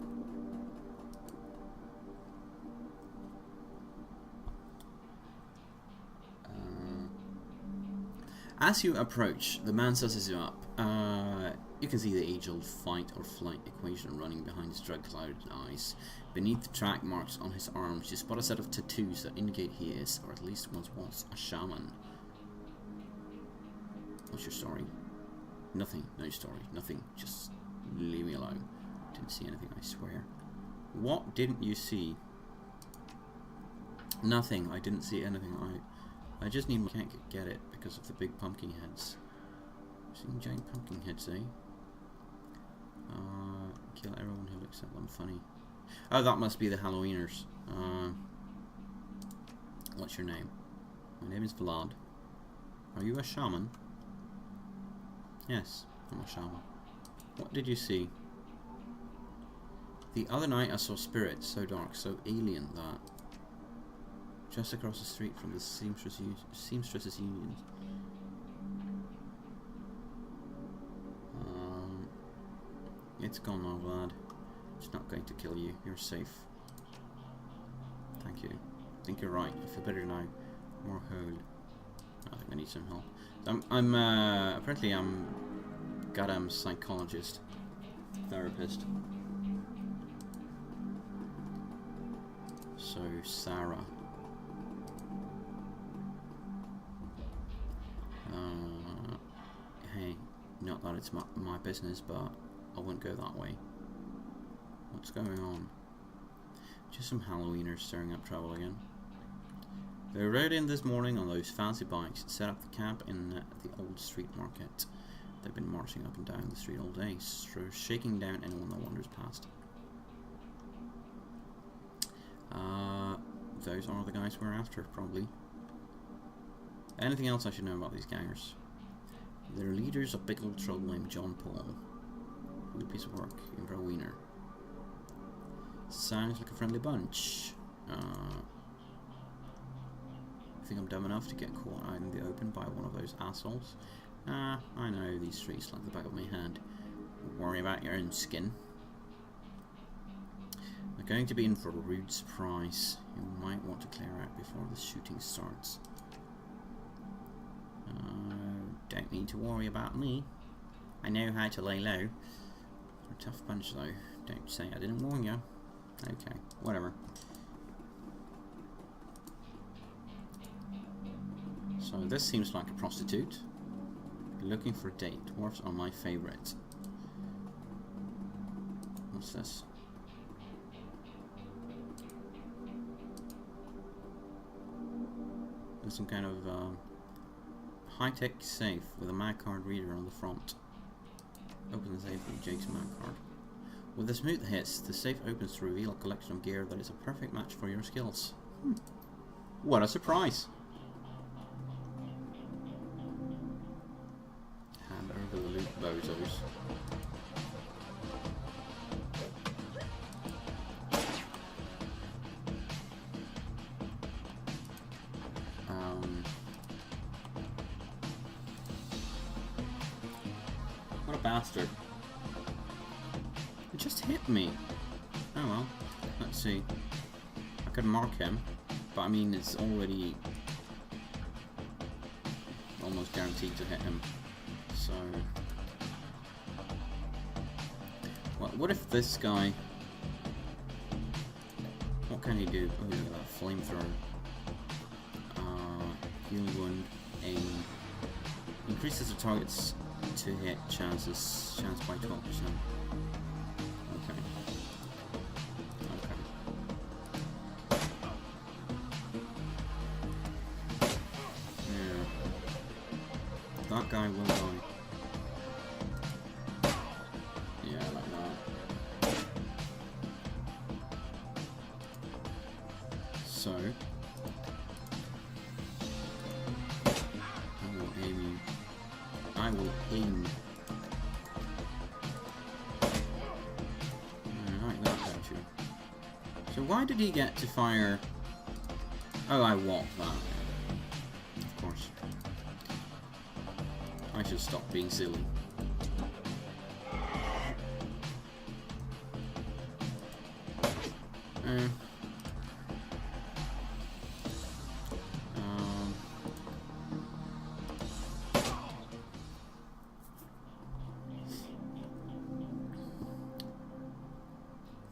As you approach, the man sizes you up. You can see the age-old fight or flight equation running behind his drug-clouded eyes. Beneath the track marks on his arms, you spot a set of tattoos that indicate he is, or at least once was, a shaman. What's your story? Nothing. No story. Nothing. Just leave me alone. Didn't see anything, I swear. What didn't you see? Nothing. I didn't see anything. I just need... Can't get it because of the big pumpkin heads. Seeing giant pumpkin heads, eh? Kill everyone who looks at them funny. Oh, that must be the Halloweeners. What's your name? My name is Vlad. Are you a shaman? Yes, I'm a shaman. What did you see? The other night I saw spirits, so dark, so alien that... Just across the street from the seamstresses union. It's gone now, Vlad. It's not going to kill you. You're safe. Thank you. I think you're right. I feel better now. More whole. I think I need some help. Apparently I'm goddamn psychologist. Therapist. So, Sarah. Hey, not that it's my business, but I wouldn't go that way. What's going on? Just some Halloweeners stirring up trouble again. They rode in this morning on those fancy bikes and set up the camp in the old street market. They've been marching up and down the street all day, shaking down anyone that wanders past. Those are the guys we're after, probably. Anything else I should know about these gangers? Their leader's a big old troll named John Paul. Good piece of work, even for a wiener. Sounds like a friendly bunch. Think I'm dumb enough to get caught out in the open by one of those assholes? I know these streets like the back of my hand. Worry about your own skin. They're going to be in for a rude surprise. You might want to clear out before the shooting starts. Don't need to worry about me. I know how to lay low. They're a tough bunch though. Don't say I didn't warn you. Okay, whatever. So this seems like a prostitute. Looking for a date. Dwarfs are my favourite. What's this? There's some kind of high-tech safe with a mag card reader on the front. Open the safe with Jake's mag card. With the smooth hits, the safe opens to reveal a collection of gear that is a perfect match for your skills. What a surprise! Hand over the loot, bozos. bastard. It just hit me. Oh well. Let's see. I could mark him, but I mean it's already almost guaranteed to hit him. So, what if this guy? What can he do? Oh, look at that flamethrower. Heal wound, aim. Increases the target's to hit chance by 12%. Okay. Yeah. That guy will die. Yeah, like that. So I will aim. Like that, don't you? So why did he get to fire? Oh, I walked that. Of course. I should stop being silly.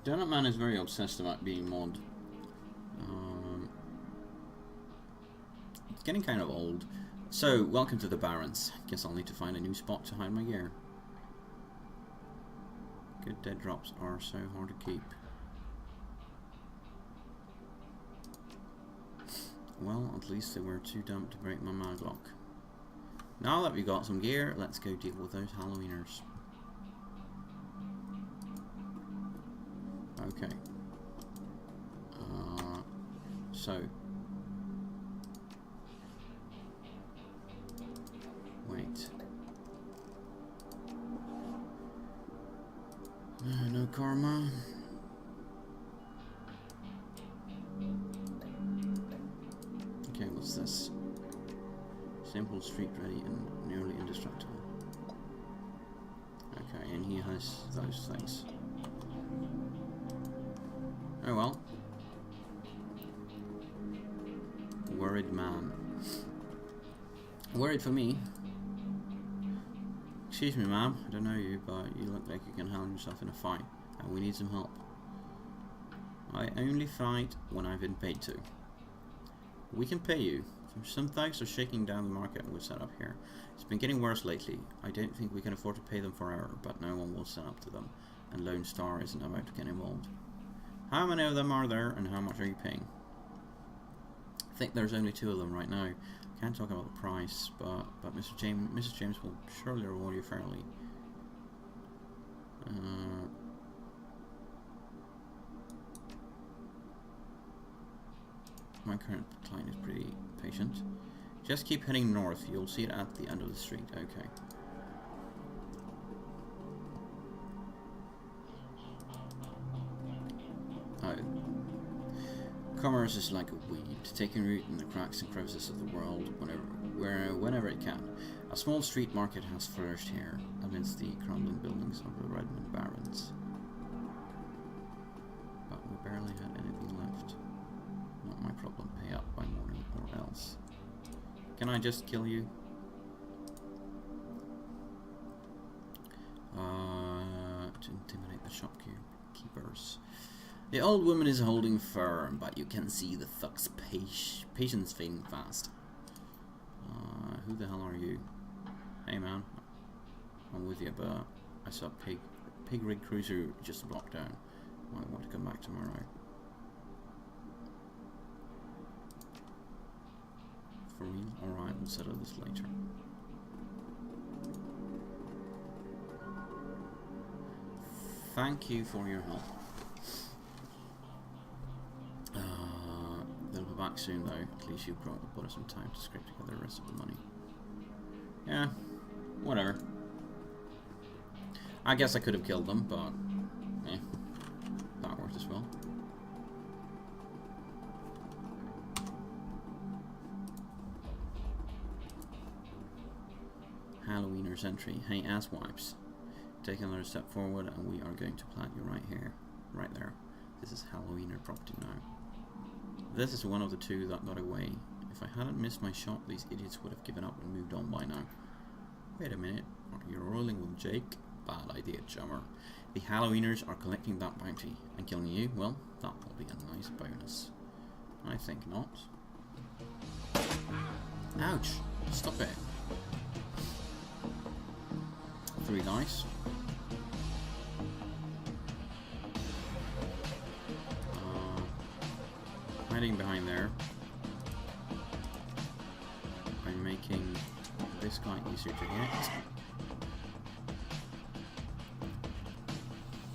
Donut Man is very obsessed about being mod. It's getting kind of old. So, welcome to the Barrens. Guess I'll need to find a new spot to hide my gear. Good dead drops are so hard to keep. Well, at least they were too dumb to break my maglock. Now that we got some gear, let's go deal with those Halloweeners. Okay. So. Wait. No karma. Okay, what's this? Simple, street ready, and nearly indestructible. Okay, and he has those things. Oh well. Worried man. Worried for me. Excuse me, ma'am. I don't know you, but you look like you can handle yourself in a fight, and we need some help. I only fight when I've been paid to. We can pay you. Some thugs are shaking down the market we've set up here. It's been getting worse lately. I don't think we can afford to pay them forever, but no one will stand up to them, and Lone Star isn't about to get involved. How many of them are there, and how much are you paying? I think there's only 2 of them right now. Can't talk about the price, but Mrs. James will surely reward you fairly. My current client is pretty patient. Just keep heading north. You'll see it at the end of the street. Okay. Commerce is like a weed, taking root in the cracks and crevices of the world whenever it can. A small street market has flourished here, amidst the crumbling buildings of the Redmond Barrens. But we barely had anything left. Not my problem. Pay up by morning or else. Can I just kill you? To intimidate the shopkeepers. The old woman is holding firm, but you can see the thugs' patience fading fast. Who the hell are you? Hey man, I'm with you, but I saw pig rig cruiser just blocked down. Might want to come back tomorrow. For real? Alright, we'll settle this later. Thank you for your help. They'll be back soon though. At least you probably put us some time to scrape together the rest of the money. Yeah, whatever. I guess I could have killed them, but that worked as well. Halloweeners entry. Hey, asswipes. Take another step forward, and we are going to plant you right here, right there. This is Halloweener property now. This is one of the two that got away. If I hadn't missed my shot, these idiots would have given up and moved on by now. Wait a minute, you're rolling with Jake? Bad idea, chummer. The Halloweeners are collecting that bounty, and killing you, well, that will be a nice bonus. I think not. Ouch! Stop it. 3 dice. Hiding behind there. I'm making this guy easier to hit.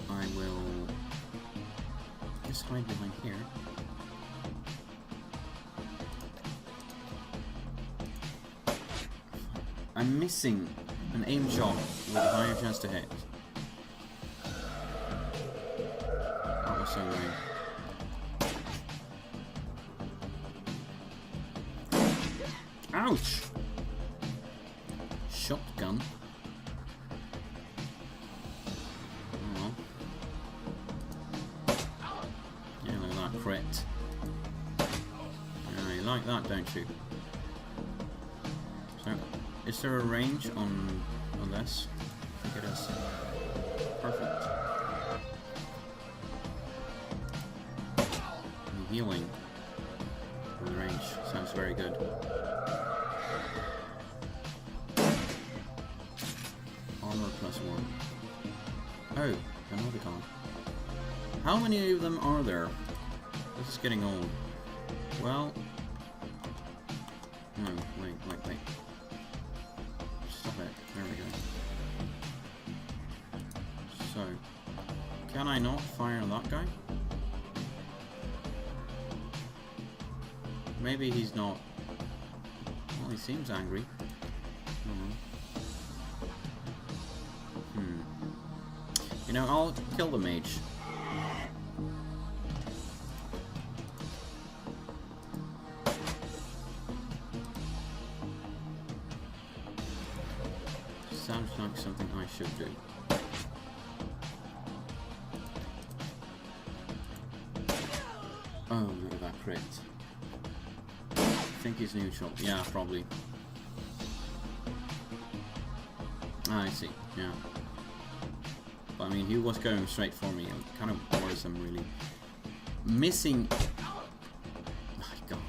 I will just hide behind here. I'm missing an aim shot with a higher chance to hit. That was so lame. Ouch! Shotgun. Oh. Yeah, look at that crit. Yeah, you like that, don't you? So, is there a range on this? I think it is. Perfect. And healing from the range sounds very good. Armor +1. Oh, another card. How many of them are there? This is getting old. Well, no, wait. Stop it. There we go. So, can I not fire that guy? Maybe he's not. Well, he seems angry. You know, I'll kill the mage. Sounds like something I should do. Oh, look at that crit. I think he's neutral. Yeah, probably. Ah, I see. Yeah. But I mean, he was going straight for me. I'm kind of worrisome, really. Missing. My God.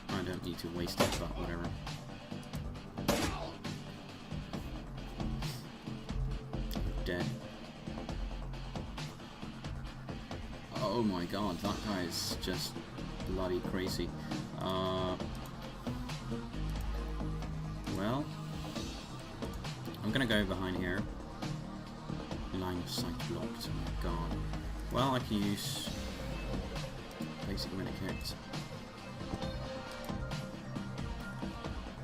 I don't need to waste it, but whatever. Dead. Oh my God, that guy is just bloody crazy. Well, I'm gonna go behind here. Line of sight blocked. Oh my God. Well, I can use basic medikit.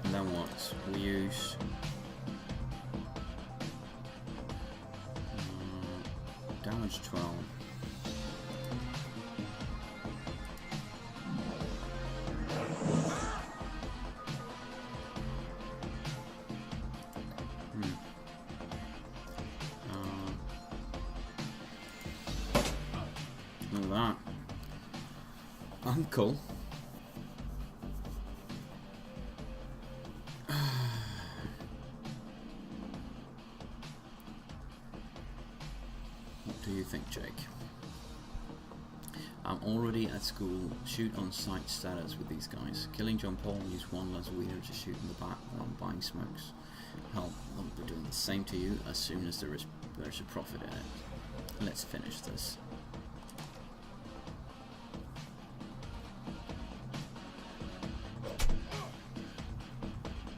And then what? We use damage 12. Look at that. Uncle. What do you think, Jake? I'm already at school. Shoot on sight status with these guys. Killing John Paul, use one less weeder to shoot in the back while I'm buying smokes. Hell, I'll be doing the same to you as soon as there's a profit in it. Let's finish this.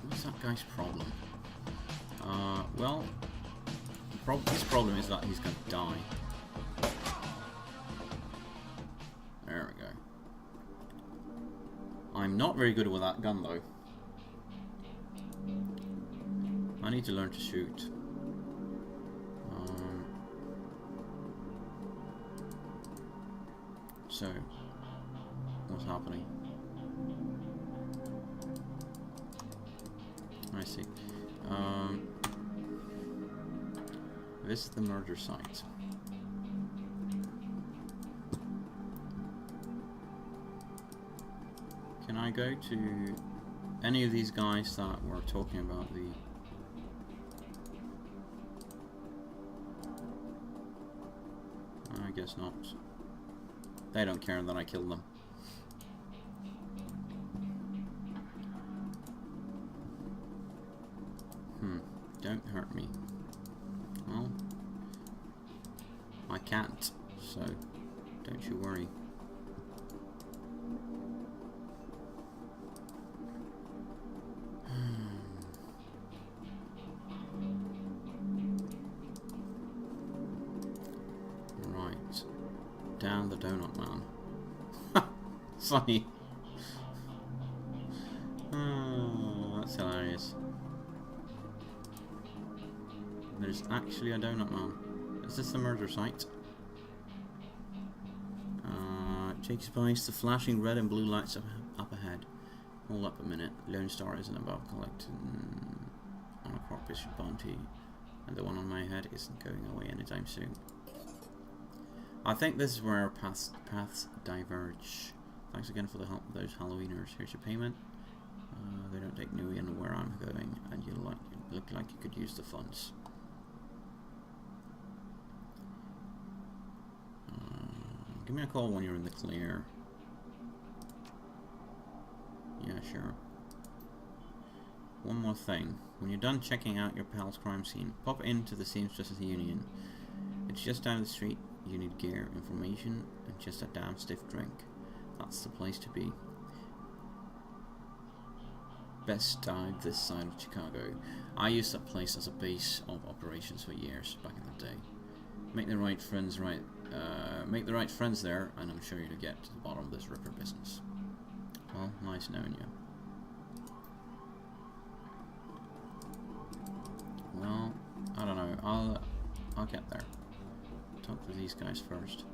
What's that guy's problem? Well, his problem is that he's going to die. There we go. I'm not very good with that gun though. I need to learn to shoot. So, what's happening? I see. This is the murder site. Can I go to any of these guys that were talking about the... I guess not. They don't care that I killed them. Don't hurt me. Well, I can't, so don't you worry. Right, down the donut man. Funny. Oh, that's hilarious. There's actually a donut man. Is this the murder site? Jake spies the flashing red and blue lights up ahead. Hold up a minute. Lone Star isn't about collecting on a crawfish bounty, and the one on my head isn't going away anytime soon. I think this is where our paths diverge. Thanks again for the help of those Halloweeners. Here's your payment. They don't take Nui in where I'm going, and you look like you could use the funds. Give me a call when you're in the clear. Yeah, sure. One more thing. When you're done checking out your pal's crime scene, pop into the Seamstresses Union. It's just down the street. You need gear, information, and just a damn stiff drink. That's the place to be. Best dive this side of Chicago. I used that place as a base of operations for years back in the day. Make the right friends there, and I'm sure you'll get to the bottom of this Ripper business. Well, nice knowing you. Well, I don't know. I'll get there. Talk to these guys first.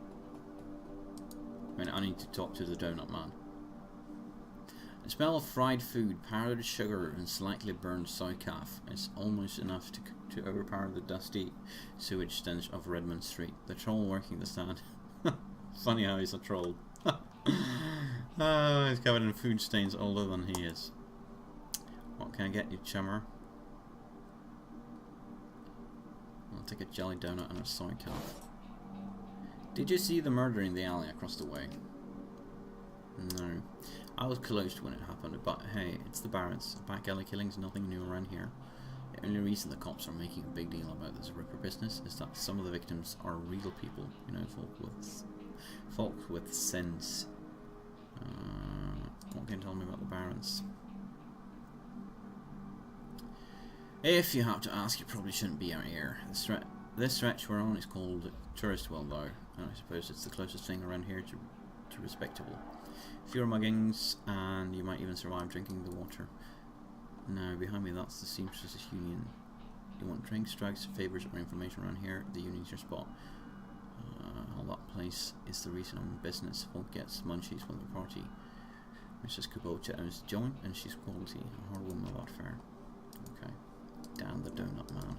I mean, I need to talk to the donut man. The smell of fried food, powdered sugar, and slightly burned soy calf is almost enough to overpower the dusty sewage stench of Redmond Street. The troll working the stand. Funny how he's a troll. Oh, he's covered in food stains older than he is. What can I get you, chummer? I'll take a jelly donut and a soy calf. Did you see the murder in the alley across the way? No. I was close when it happened, but hey, it's the Barretts. Back alley killings, nothing new around here. The only reason the cops are making a big deal about this Ripper business is that some of the victims are real people, you know, folk with sense. What can you tell me about the Barretts? If you have to ask, you probably shouldn't be out here. This stretch we're on is called Touristville, though, and I suppose it's the closest thing around here to respectable. Fewer muggings, and you might even survive drinking the water. Now, behind me, that's the Seamstresses Union. You want drinks, drugs, favours, or information around here, the Union's your spot. All that place is the reason I'm in business. Folk gets munchies from the party. Mrs. Kubocha owns the joint, and she's quality. A hard woman about fair. Okay. Down the donut man.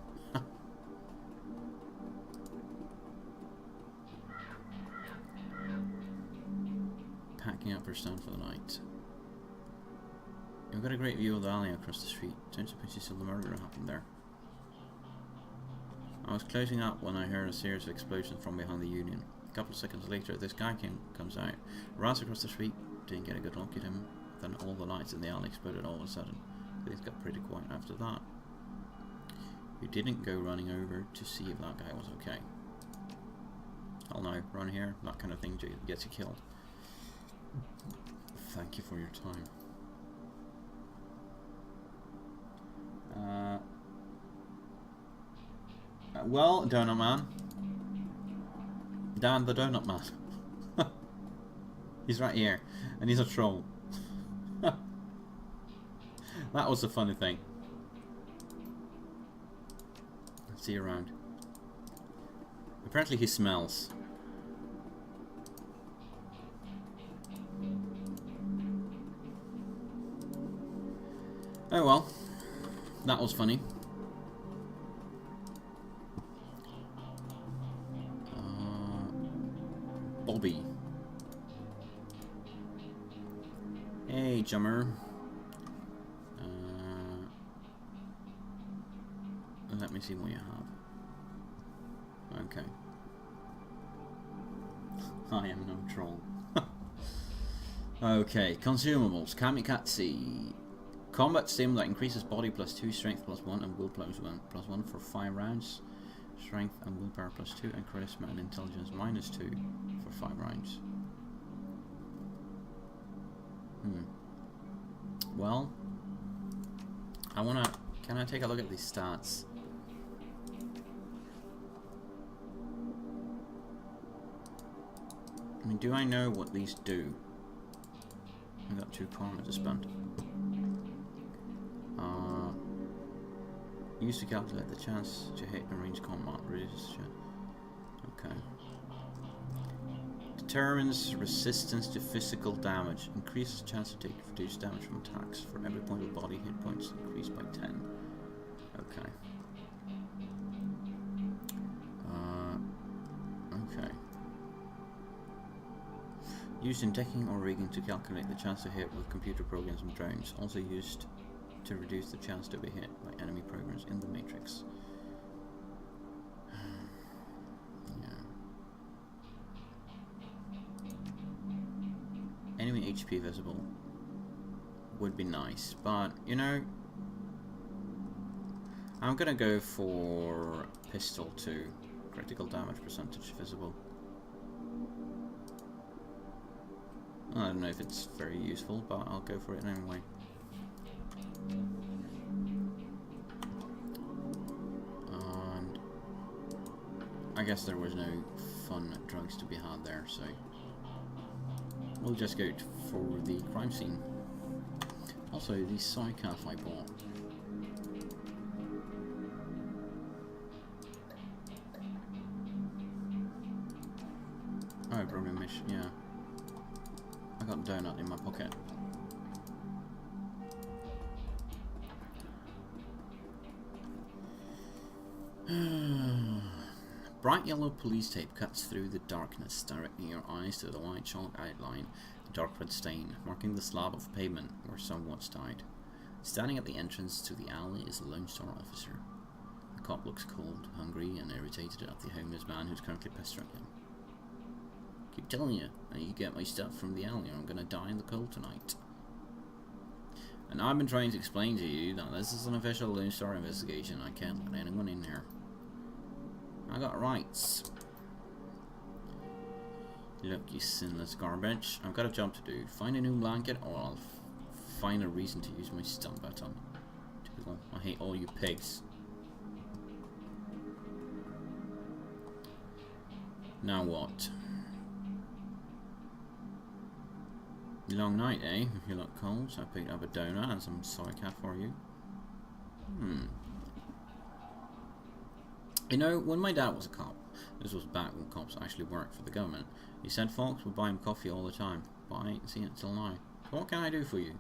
Packing up her stand for the night. You've got a great view of the alley across the street. Don't suppose you saw the murder happened there. I was closing up when I heard a series of explosions from behind the Union. A couple of seconds later, this guy comes out, runs across the street, didn't get a good look at him, then all the lights in the alley exploded all of a sudden. Things got pretty quiet after that. You didn't go running over to see if that guy was okay. Hell no, run here, that kind of thing gets you killed. Thank you for your time. Well, Donut Man. Dan the Donut Man. He's right here, and he's a troll. That was the funny thing. Let's see you around. Apparently he smells. Oh well. That was funny. Bobby. Hey, Jummer. Let me see what you have. Okay. I am no troll. Okay, consumables. Kamikatsu. Combat sim that increases body +2, strength +1, and will +1 for 5 rounds. Strength and willpower +2, and charisma and intelligence -2 for 5 rounds. Well, can I take a look at these stats? I mean, do I know what these do? I've got 2 karma to spend. Used to calculate the chance to hit in range combat. Okay. Determines resistance to physical damage. Increases chance to take reduced damage from attacks for every point of body hit points increased by 10. Okay. Okay. Used in decking or rigging to calculate the chance to hit with computer programs and drones. Also used to reduce the chance to be hit by enemy programs in the Matrix. Yeah. Enemy HP visible would be nice, but you know, I'm gonna go for pistol 2, critical damage percentage visible. I don't know if it's very useful, but I'll go for it anyway. And I guess there was no fun drugs to be had there, so we'll just go for the crime scene. Also, the psychath I bought. Oh, probably yeah. I got a donut in my pocket. Bright yellow police tape cuts through the darkness, directing your eyes to the white chalk outline, a dark red stain, marking the slab of pavement where someone's died. Standing at the entrance to the alley is a Lone Star officer. The cop looks cold, hungry, and irritated at the homeless man who's currently pestering him. Keep telling you, I need to get my stuff from the alley or I'm gonna die in the cold tonight. And I've been trying to explain to you that this is an official Lone Star investigation. I can't let anyone in here. I got rights. Look, you sinless garbage. I've got a job to do. Find a new blanket or I'll find a reason to use my stun button. Typical. I hate all you pigs. Now what? Long night, eh? If you look cold, so I picked up a donut and some psychath for you. You know, when my dad was a cop, this was back when cops actually worked for the government, he said folks would buy him coffee all the time, but I ain't seen it till now. So what can I do for you?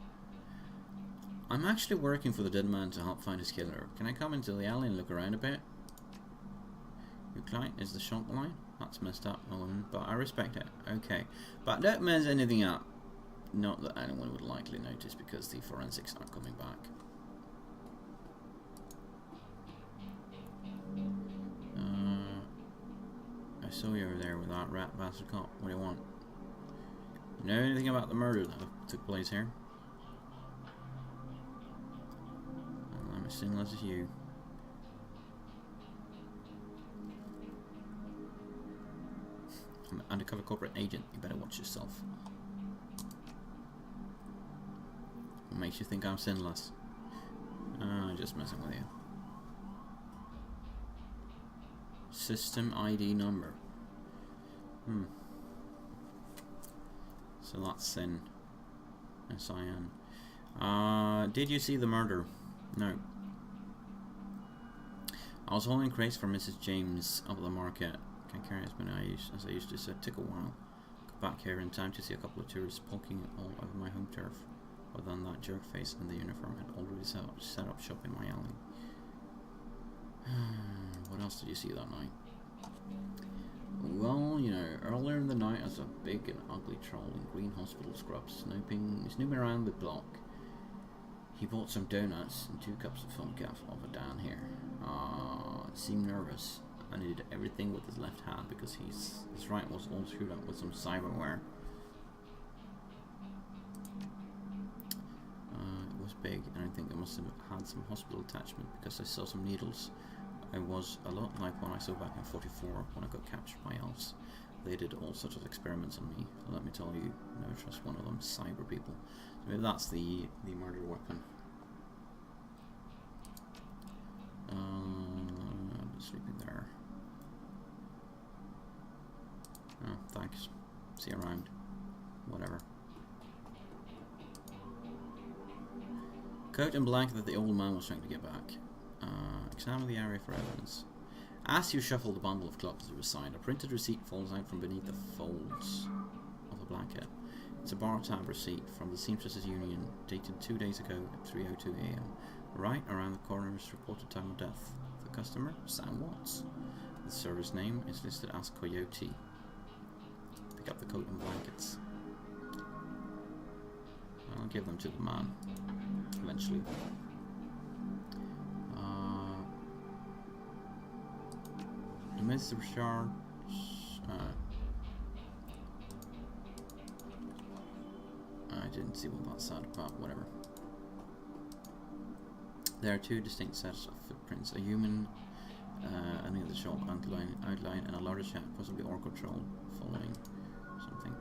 I'm actually working for the dead man to help find his killer. Can I come into the alley and look around a bit? Your client is the shop line? That's messed up, Nolan, but I respect it. Okay, but don't mess anything up. Not that anyone would likely notice because the forensics aren't coming back. I saw you over there with that rat bastard cop. What do you want? You know anything about the murder that took place here? Well, I'm as sinless as you. I'm an undercover corporate agent. You better watch yourself. What makes you think I'm sinless? Just messing with you. System ID number. So that's sin. S-I-N. Did you see the murder? No. I was hauling crates for Mrs. James up at the market. Can't carry as many as I used to, so it took a while. Got back here in time to see a couple of tourists poking all over my home turf. Other than that jerk-face in the uniform had already set up shop in my alley. What else did you see that night? Well, you know, earlier in the night as a big and ugly troll in green hospital scrubs snooping around the block. He bought some donuts and 2 cups of foam calf off a Dan here. Seemed nervous, and he did everything with his left hand because his right was all screwed up with some cyberware. It was big, and I think it must have had some hospital attachment because I saw some needles. I was a lot like one I saw back in 44 when I got captured by elves. They did all sorts of experiments on me. Let me tell you, never trust one of them cyber people. So maybe that's the murder weapon. Sleeping there. Oh, thanks. See you around. Whatever. Coat and blanket that the old man was trying to get back. Examine the area for evidence. As you shuffle the bundle of clocks to the side, a printed receipt falls out from beneath the folds of the blanket. It's a bar tab receipt from the Seamstresses Union, dated 2 days ago at 3:02 AM. Right around the coroner's reported time of death. The customer, Sam Watts. The service name is listed as Coyote. Pick up the coat and blankets. I'll give them to the man eventually. Mr. Shards. I didn't see what that said, but whatever. There are 2 distinct sets of footprints: a human, near the shop outline, and a larger chap, possibly orc or troll, following something.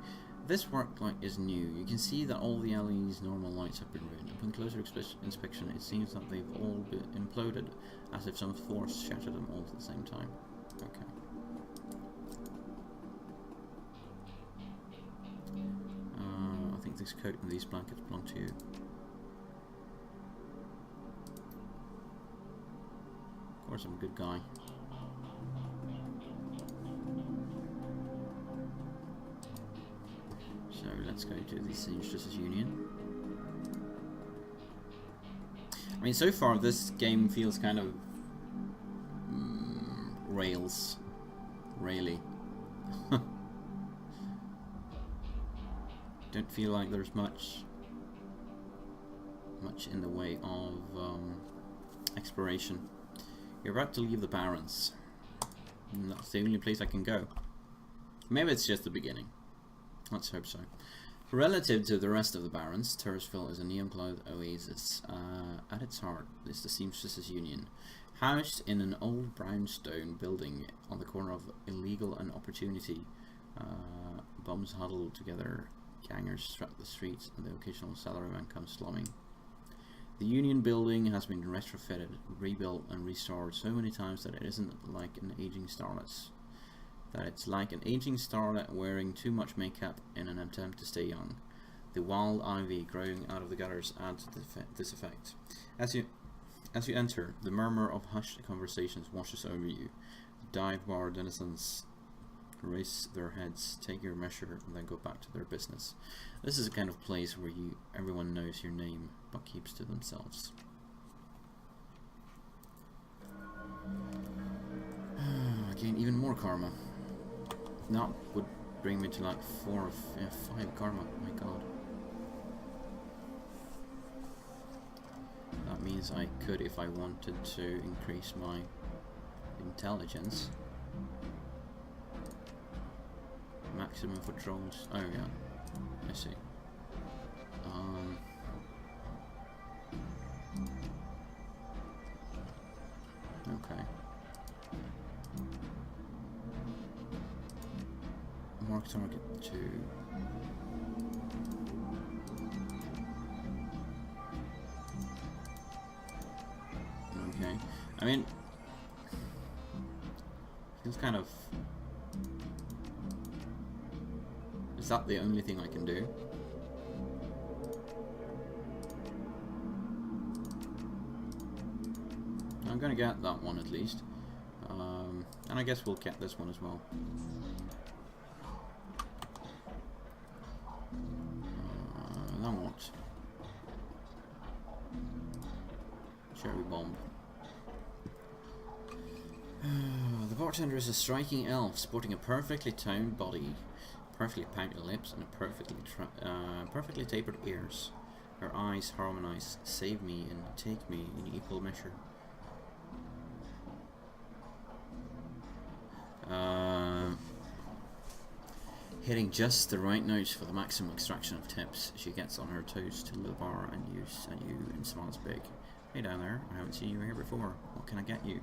This work light is new. You can see that all the alley's normal lights have been ruined. Upon closer inspection, it seems that they've all been imploded, as if some force shattered them all at the same time. Okay. I think this coat and these blankets belong to you. Of course, I'm a good guy. So let's go to the Seamstresses Union. I mean, so far this game feels kind of raily. Don't feel like there's much in the way of exploration. You're about to leave the Barrens, and that's the only place I can go. Maybe it's just the beginning. Let's hope so. Relative to the rest of the Barrens, Turrisville is a neon-cloud oasis. At its heart is the Seamstresses Union, housed in an old brownstone building on the corner of Illegal and Opportunity. Bums huddle together, gangers strut the streets, and the occasional salaryman comes slumming. The Union building has been retrofitted, rebuilt, and restored so many times that it isn't like an aging starlet. It's like an aging starlet wearing too much makeup in an attempt to stay young. The wild ivy growing out of the gutters adds to this effect. As you enter, the murmur of hushed conversations washes over you. Dive bar denizens raise their heads, take your measure, and then go back to their business. This is a kind of place where everyone knows your name, but keeps to themselves. Again, even more karma. That would bring me to like 4 or 5 karma. My god. That means I could, if I wanted to, increase my intelligence. Maximum for trolls. Oh yeah, I see. Okay. Mark target 2. Okay. I mean, feels kind of. Is that the only thing I can do? I'm gonna get that one at least. And I guess we'll get this one as well. Now what? Cherry bomb. The bartender is a striking elf, sporting a perfectly toned body, perfectly pouted lips, and a perfectly tapered ears. Her eyes harmonize, save me and take me in equal measure. Hitting just the right notes for the maximum extraction of tips. She gets on her toes to the bar and you and smiles big. Hey down there, I haven't seen you here before. What can I get you?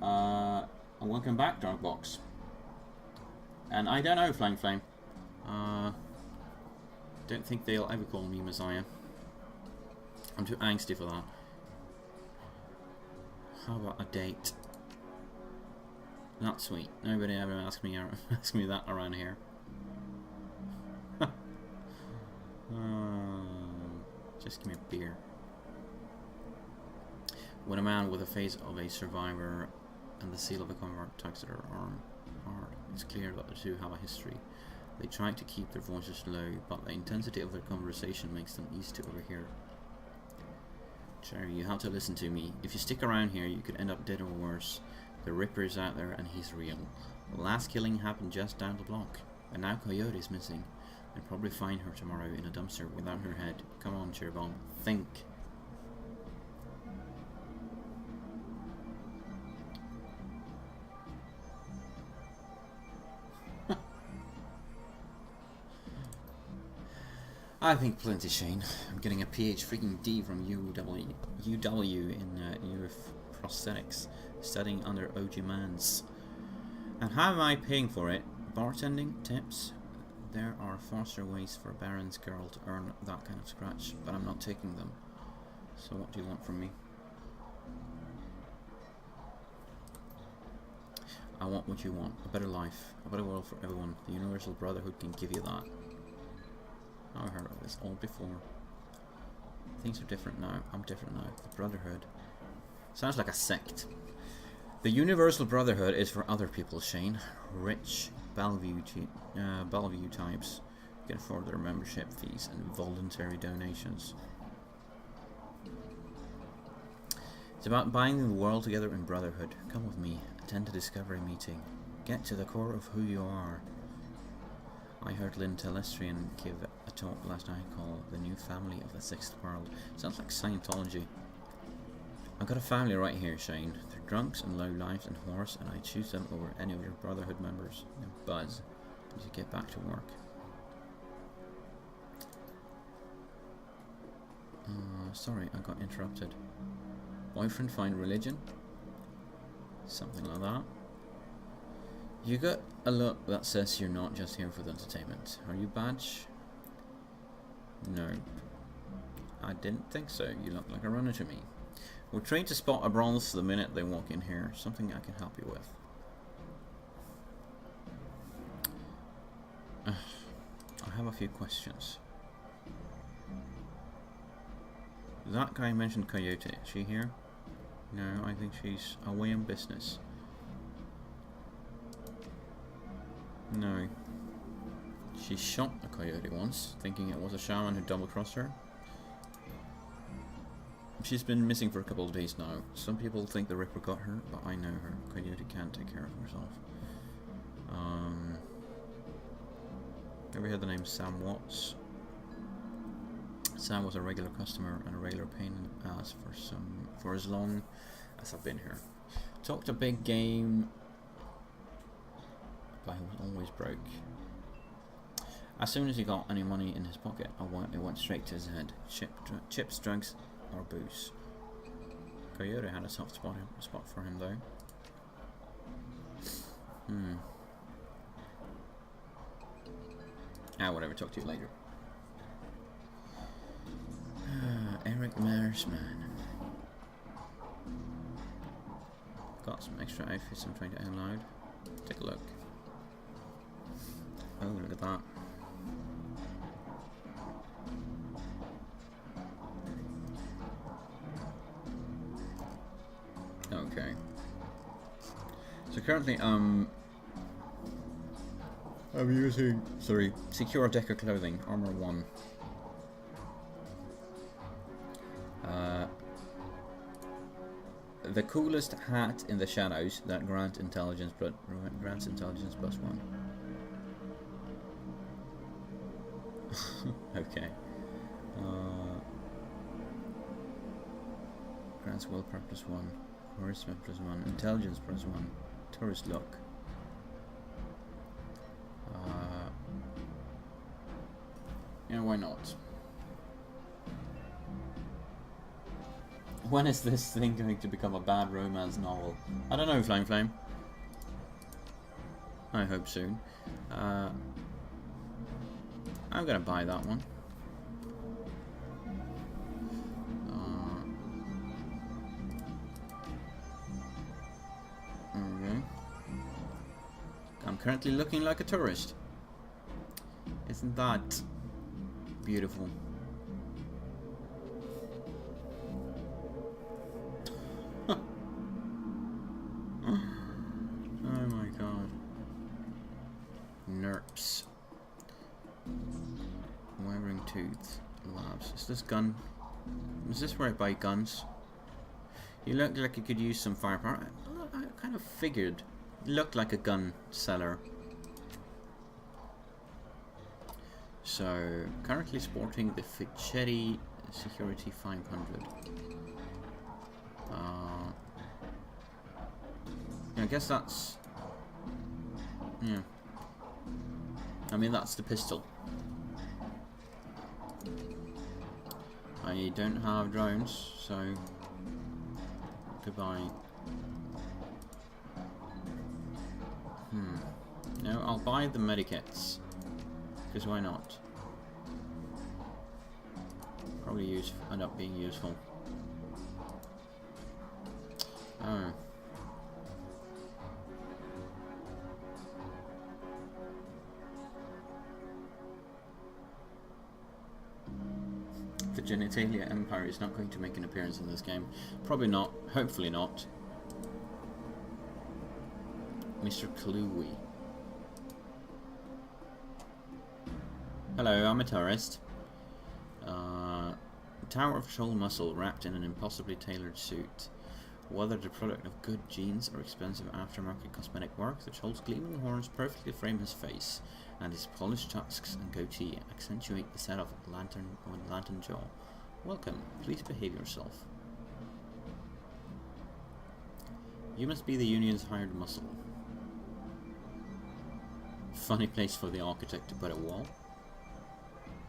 And welcome back, Dark Box. And I don't know, Flying Flame. Don't think they'll ever call me Messiah. I'm too angsty for that. How about a date? Not sweet. Nobody ever asks me that around here. Just give me a beer. When a man with the face of a survivor and the seal of a convert tugs at her arm hard, it's clear that the two have a history. They try to keep their voices low, but the intensity of their conversation makes them easy to overhear. Cherry, you have to listen to me. If you stick around here, you could end up dead or worse. The Ripper is out there and he's real. The last killing happened just down the block, and now Coyote's missing. I'd probably find her tomorrow in a dumpster without her head. Come on, Cherry Bomb. Think. I think plenty, Shane. I'm getting a PhD from UW in neuroprosthetics, studying under OG Mans. And how am I paying for it? Bartending? Tips? There are faster ways for a Baron's girl to earn that kind of scratch, but I'm not taking them. So what do you want from me? I want what you want. A better life. A better world for everyone. The Universal Brotherhood can give you that. I've heard of this all before. Things are different now. I'm different now. The Brotherhood. Sounds like a sect. The Universal Brotherhood is for other people, Shane. Rich Bellevue types can afford their membership fees and voluntary donations. It's about binding the world together in brotherhood. Come with me. Attend a discovery meeting. Get to the core of who you are. I heard Lynn Telestrian give a talk last night called The New Family of the Sixth World. Sounds like Scientology. I've got a family right here, Shane. They're drunks and lowlifes and whores, and I choose them over any of your Brotherhood members. Now buzz as you get back to work. Sorry, I got interrupted. Boyfriend find religion? Something like that. You got a look that says you're not just here for the entertainment. Are you badge? No. I didn't think so. You look like a runner to me. We're trained to spot a bronze the minute they walk in here. Something I can help you with. I have a few questions. That guy mentioned Coyote. Is she here? No, I think she's away on business. No. She shot a coyote once, thinking it was a shaman who double-crossed her. She's been missing for a couple of days now. Some people think the Ripper got her, but I know her. Coyote can't take care of herself. Ever heard the name Sam Watts? Sam was a regular customer and a regular pain in the ass for as long as I've been here. Talked a big game, but he was always broke. As soon as he got any money in his pocket, it went straight to his head. Chips, drugs, or booze. Coyote had a soft spot for him though. Whatever, talk to you later. Eric Mersman. Got some extra outfits I'm trying to unload. Take a look. Oh, look at that. Okay. So currently, I'm using, Secure Decker Clothing, Armor 1. The coolest hat in the shadows that grants intelligence +1. Okay. Grants willpower +1. Charisma +1. Intelligence +1. Tourist luck. Yeah, why not? When is this thing going to become a bad romance novel? I don't know, Flame Flame. I hope soon. I'm gonna buy that one. Okay. I'm currently looking like a tourist. Isn't that beautiful? Oh my god. Nerps. Wiring tooth. Labs. Is this gun? Is this where I buy guns? You look like you could use some firepower. I kind of figured. You looked like a gun seller. So, currently sporting the Fichetti Security 500. I guess that's... yeah. I mean, that's the pistol. I don't have drones, so... goodbye. No, I'll buy the medikits. Because why not? Probably end up being useful. Oh. The Genitalia Empire is not going to make an appearance in this game. Probably not. Hopefully not. Mr. Cluey. Hello, I'm a tourist. Tower of Troll muscle wrapped in an impossibly tailored suit. Whether the product of good genes or expensive aftermarket cosmetic work, the Troll's gleaming horns perfectly frame his face, and his polished tusks and goatee accentuate the set of lantern jaw. Welcome, please behave yourself. You must be the Union's hired muscle. Funny place for the architect to put a wall.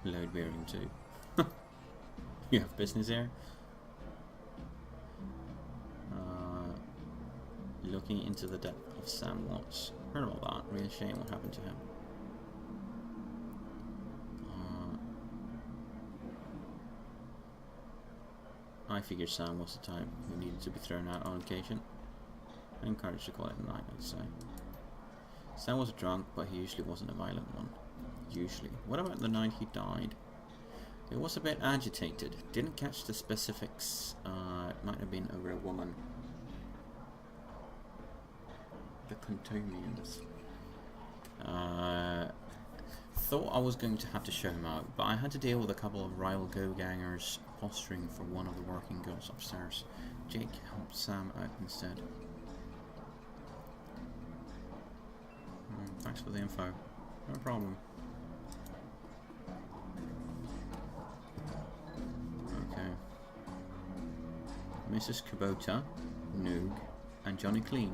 Load bearing too. You have business here? Looking into the depth of Sam Watts. Heard about that. Real shame what happened to him. I figured Sam was the type who needed to be thrown out on occasion. Encouraged to call it a night, I'd say. Sam was drunk, but he usually wasn't a violent one. Usually. What about the night he died? It was a bit agitated. Didn't catch the specifics. It might have been over a woman. The Contonians. Thought I was going to have to show him out, but I had to deal with a couple of rival go-gangers posturing for one of the working girls upstairs. Jake helped Sam out instead. Thanks for the info. No problem. Okay. Mrs. Kubota, Noog, and Johnny Clean.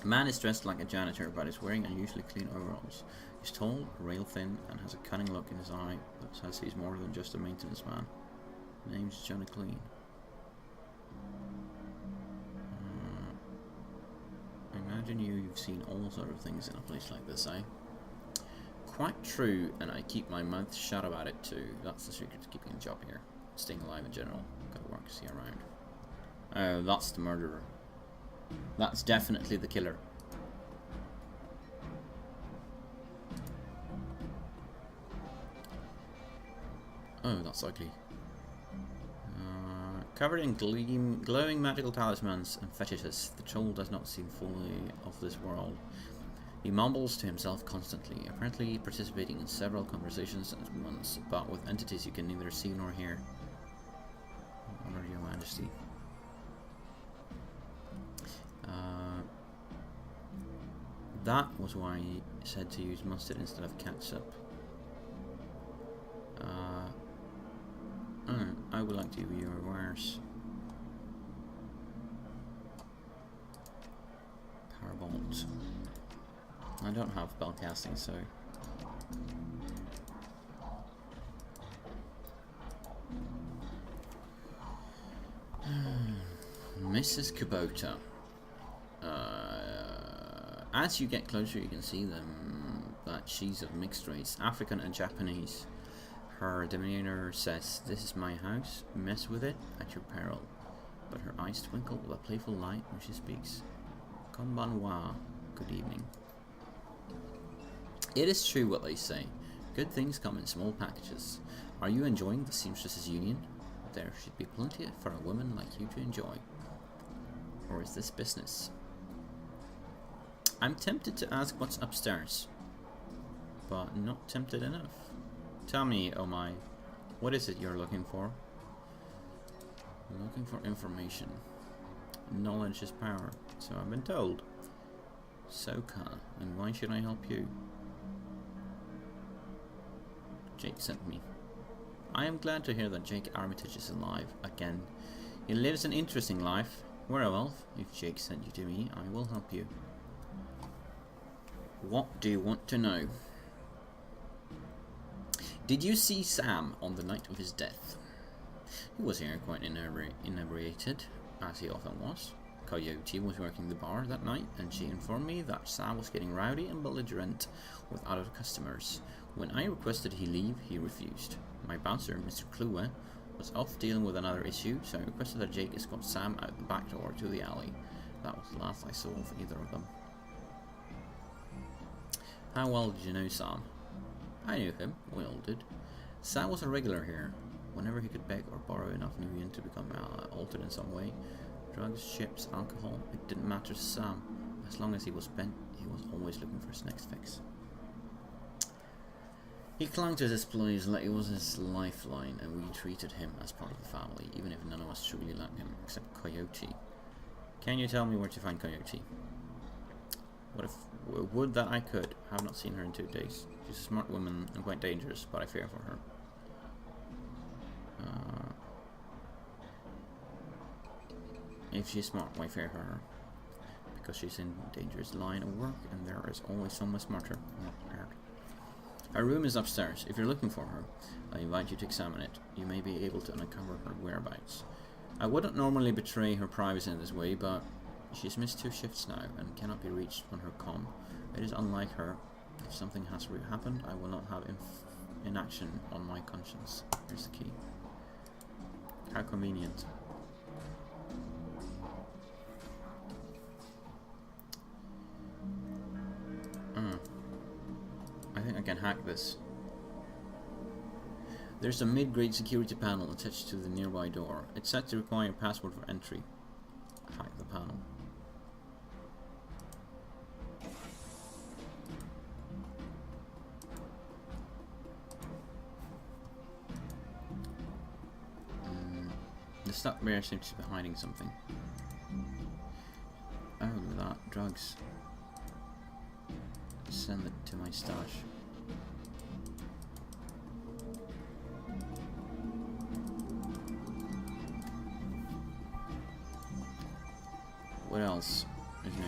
The man is dressed like a janitor, but is wearing unusually clean overalls. He's tall, rail thin, and has a cunning look in his eye that says he's more than just a maintenance man. Name's Johnny Clean. Imagine you've seen all sort of things in a place like this, eh? Quite true, and I keep my mouth shut about it too. That's the secret to keeping a job here. Staying alive in general. Gotta work, see around. Oh, that's the murderer. That's definitely the killer. Oh, that's ugly. Covered in glowing magical talismans and fetishes, the troll does not seem fully of this world. He mumbles to himself constantly, apparently participating in several conversations at once, but with entities you can neither see nor hear. What are you Majesty. That was why I said to use mustard instead of catsup. I would like to be your wares. Powerbolt. I don't have spell casting, so. Mrs. Kubota. As you get closer, you can see them, that she's of mixed race, African and Japanese. Her demeanor says, "This is my house, mess with it at your peril." But her eyes twinkle with a playful light when she speaks. Konbanwa, good evening. It is true what they say. Good things come in small packages. Are you enjoying the seamstresses' union? There should be plenty for a woman like you to enjoy. Or is this business? I'm tempted to ask what's upstairs, but not tempted enough. Tell me, oh my, what is it you're looking for? I'm looking for information. Knowledge is power, so I've been told. Soka, and why should I help you? Jake sent me. I am glad to hear that Jake Armitage is alive again. He lives an interesting life. Well, if Jake sent you to me, I will help you. What do you want to know? Did you see Sam on the night of his death? He was here quite inebriated, as he often was. Coyote was working the bar that night, and she informed me that Sam was getting rowdy and belligerent with other customers. When I requested he leave, he refused. My bouncer, Mr. Kluwe, was off dealing with another issue, so I requested that Jake escort Sam out the back door to the alley. That was the last I saw of either of them. How well did you know Sam? I knew him, we all did. Sam was a regular here. Whenever he could beg or borrow enough Nubian to become altered in some way, drugs, ships, alcohol, it didn't matter to Sam. As long as he was bent, he was always looking for his next fix. He clung to his place like it was his lifeline, and we treated him as part of the family, even if none of us truly liked him, except Coyote. Can you tell me where to find Coyote? Would that I could. I have not seen her in 2 days. She's a smart woman and quite dangerous, but I fear for her. If she's smart, I fear for her. Because she's in dangerous line of work, and there is always someone smarter, not prepared. Her room is upstairs. If you're looking for her, I invite you to examine it. You may be able to uncover her whereabouts. I wouldn't normally betray her privacy in this way, but she's missed 2 shifts now and cannot be reached on her comm. It is unlike her. If something has happened, I will not have inaction on my conscience. Here's the key. How convenient. I think I can hack this. There's a mid-grade security panel attached to the nearby door. It's set to require a password for entry. Hack the panel. The stuck bear seems to be hiding something. Oh, that drugs. Send it to my stash. What else is new?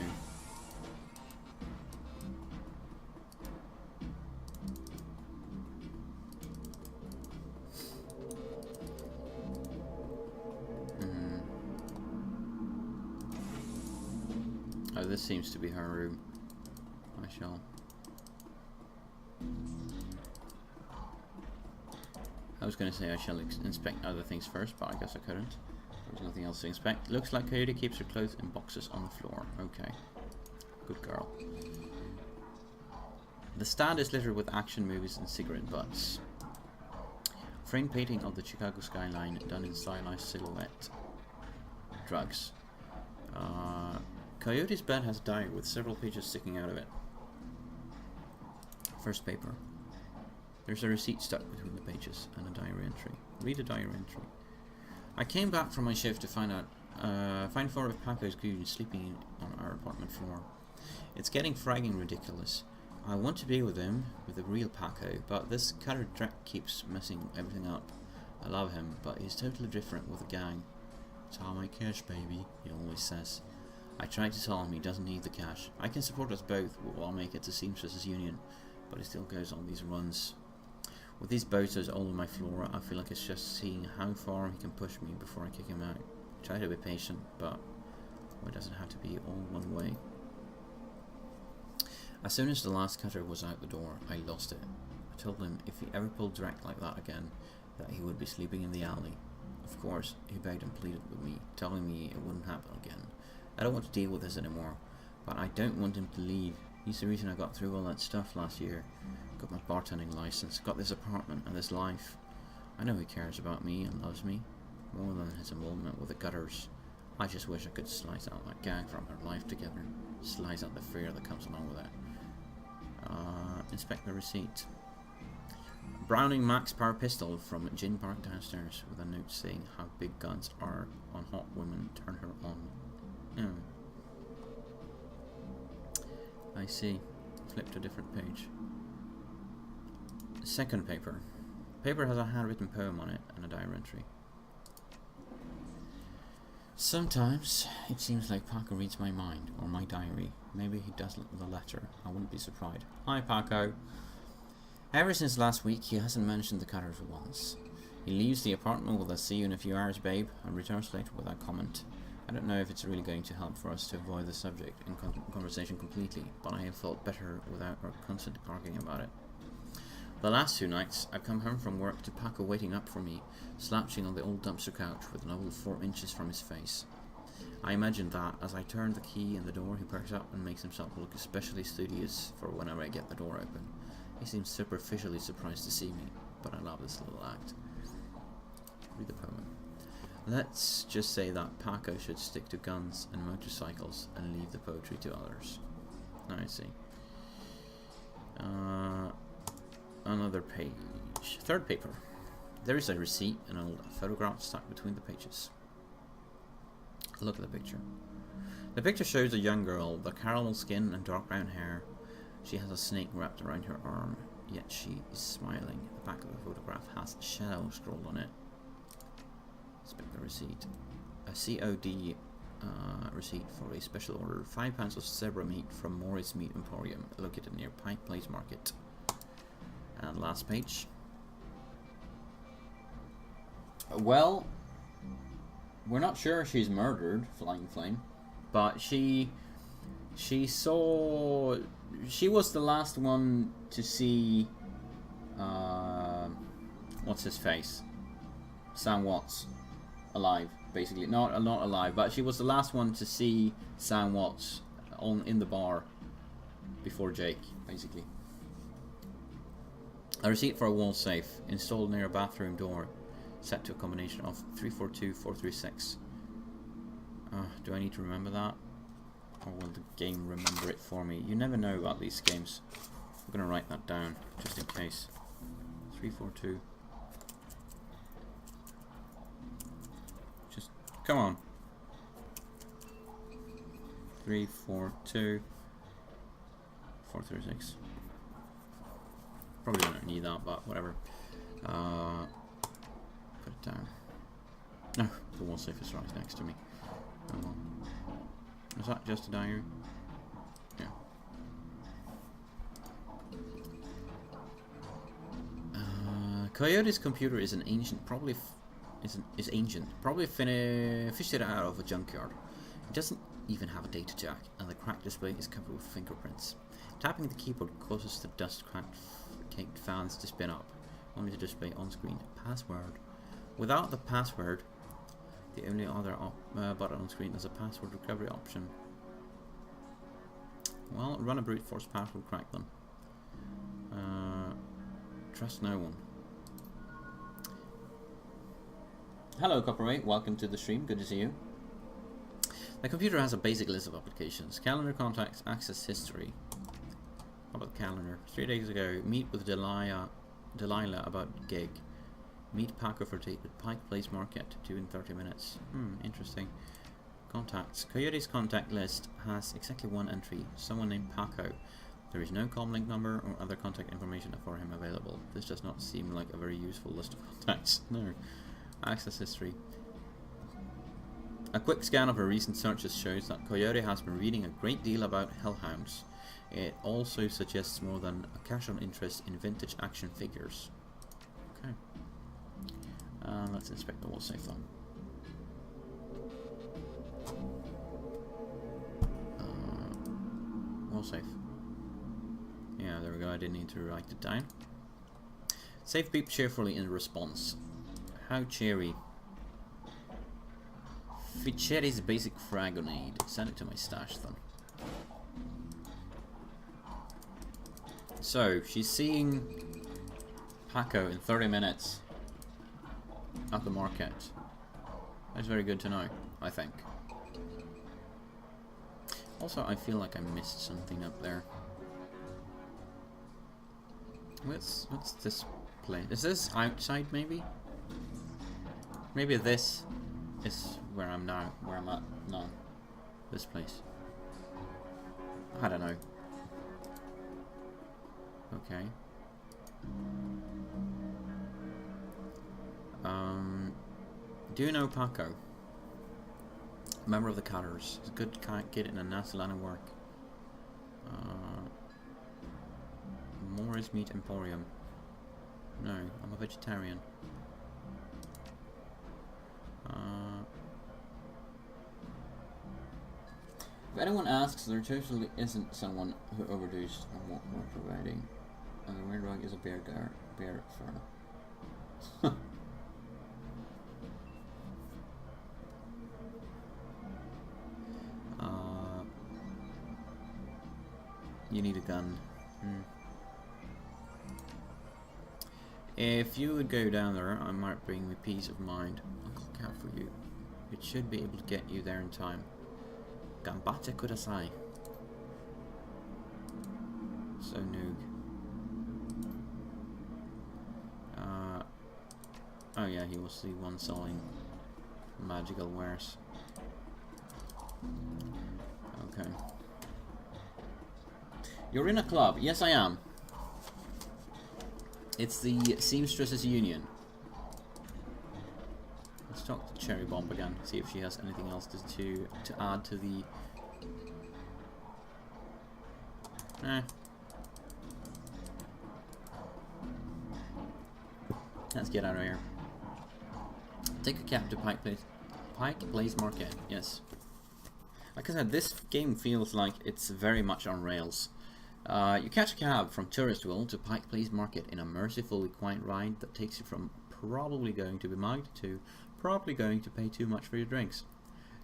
Oh, this seems to be her room. I shall. I was going to say I shall inspect other things first, but I guess I couldn't. There's nothing else to inspect. Looks like Coyote keeps her clothes in boxes on the floor. Okay. Good girl. The stand is littered with action movies and cigarette butts. Frame painting of the Chicago skyline done in stylized silhouette. Drugs. Coyote's bed has a diary with several pages sticking out of it. First paper. There's a receipt stuck between the pages and a diary entry. Read the diary entry. I came back from my shift to find four of Paco's goons sleeping on our apartment floor. It's getting fragging ridiculous. I want to be with him, with the real Paco, but this cutter Drek keeps messing everything up. I love him, but he's totally different with the gang. It's all my cash, baby, he always says. I try to tell him he doesn't need the cash. I can support us both, we'll make it to Seamstress' Union, but he still goes on these runs. With these boaters all on my floor, I feel like it's just seeing how far he can push me before I kick him out. I try to be patient, but why does it have to be all one way? As soon as the last cutter was out the door, I lost it. I told him if he ever pulled direct like that again, that he would be sleeping in the alley. Of course, he begged and pleaded with me, telling me it wouldn't happen again. I don't want to deal with this anymore, but I don't want him to leave. He's the reason I got through all that stuff last year. Got my bartending license, got this apartment and this life. I know he cares about me and loves me, more than his involvement with the gutters. I just wish I could slice out that gang from our life together. Slice out the fear that comes along with it. Inspect the receipt. Browning Max Power Pistol from Gin Park downstairs with a note saying how big guns are on hot women turn her on. I see. Flip to a different page. Second paper. Paper has a handwritten poem on it and a diary entry. Sometimes it seems like Paco reads my mind or my diary. Maybe he does the letter. I wouldn't be surprised. Hi Paco. Ever since last week he hasn't mentioned the cutters once. He leaves the apartment with a "see you in a few hours, babe," and returns later without comment. I don't know if it's really going to help for us to avoid the subject in conversation completely, but I have felt better without our constant arguing about it. The last 2 nights, I've come home from work to Paco waiting up for me, slouching on the old dumpster couch with a novel 4 inches from his face. I imagine that, as I turn the key in the door, he perks up and makes himself look especially studious for whenever I get the door open. He seems superficially surprised to see me, but I love this little act. Read the poem. Let's just say that Paco should stick to guns and motorcycles and leave the poetry to others. I see. Another page. Third paper. There is a receipt and an old photograph stuck between the pages. Look at the picture. The picture shows a young girl with caramel skin and dark brown hair. She has a snake wrapped around her arm, yet she is smiling. The back of the photograph has shadow scrawled on it. Inspect the receipt. A COD receipt for a special order. 5 pounds of zebra meat from Morris Meat Emporium, located near Pike Place Market. And last page. Well, we're not sure she's murdered, Flying Flame, but she was the last one to see what's his face, Sam Watts, alive, basically. Not alive, but she was the last one to see Sam Watts in the bar before Jake, basically. A receipt for a wall safe installed near a bathroom door, set to a combination of 342436. Do I need to remember that, or will the game remember it for me? You never know about these games. I'm gonna write that down just in case. 342. Just come on. 342 436. Probably don't need that, but whatever. Put it down. No, the wall safe is right next to me. Is that just a diary? Yeah. Coyote's computer is an ancient, probably fished it out of a junkyard. It doesn't even have a data jack, and the cracked display is covered with fingerprints. Tapping the keyboard causes the dust-caked fans to spin up, only to display on-screen password. Without the password, the only other button on screen is a password recovery option. Well, run a brute force password crack then. Trust no one. Hello Copperweight, welcome to the stream, good to see you. The computer has a basic list of applications. Calendar, contacts, access history. How about the calendar? 3 days ago, meet with Delilah about gig. Meet Paco for date at Pike Place Market, due in 30 minutes. Interesting. Contacts. Coyote's contact list has exactly one entry, someone named Paco. There is no comlink number or other contact information for him available. This does not seem like a very useful list of contacts. No. Access history. A quick scan of her recent searches shows that Coyote has been reading a great deal about hellhounds. It also suggests more than a casual interest in vintage action figures. Okay. Let's inspect the wall safe then. Wall safe. Yeah, there we go. I didn't need to write it down. Safe beep cheerfully in response. How cheery. Fichetti's basic fragonade. Send it to my stash then. So, she's seeing Paco in 30 minutes at the market. That's very good to know, I think. Also, I feel like I missed something up there. What's this place? Is this outside maybe? Maybe this is where I'm at now. This place. I don't know. Okay. Do you know Paco? Member of the Cutters. He's a good kid in a nasty line of work. Morris Meat Emporium. No, I'm a vegetarian. If anyone asks, there totally isn't someone who overdosed on what we're providing. And the weird rug is a bear fur. You need a gun. If you would go down there, I might bring me peace of mind. I'll look out for you. It should be able to get you there in time. Gambate kudasai. So noog. Oh yeah, he was the one selling magical wares. Okay. You're in a club. Yes, I am. It's the Seamstresses Union. Let's talk to Cherry Bomb again. See if she has anything else to add to the. Let's get out of here. Take a cab to Pike Place Market. Yes. Like I said, this game feels like it's very much on rails. You catch a cab from Touristville to Pike Place Market in a mercifully quiet ride that takes you from probably going to be mugged to probably going to pay too much for your drinks.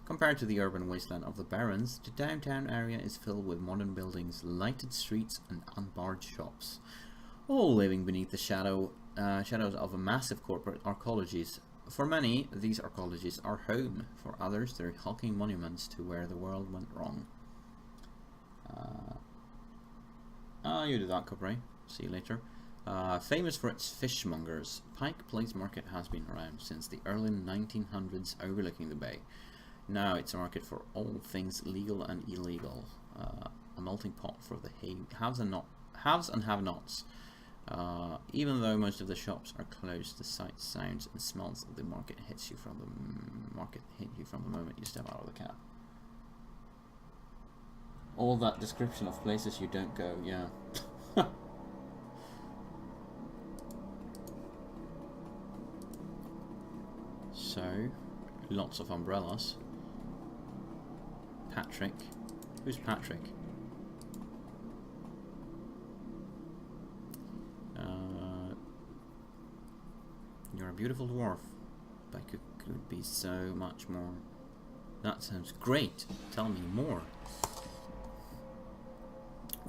Compared to the urban wasteland of the Barrens, the downtown area is filled with modern buildings, lighted streets and unbarred shops, all living beneath the shadows of a massive corporate arcologies. For many, these arcologies are home. For others, they're hulking monuments to where the world went wrong. You did that, Cobray. See you later. Famous for its fishmongers, Pike Place Market has been around since the early 1900s, overlooking the bay. Now it's a market for all things legal and illegal. A melting pot for the haves and have-nots. Even though most of the shops are closed, the sights, sounds, and smells of the market hit you from the moment you step out of the cab. All that description of places you don't go, yeah. So, lots of umbrellas. Patrick. Who's Patrick? You're a beautiful dwarf, but could be so much more. That sounds great. Tell me more.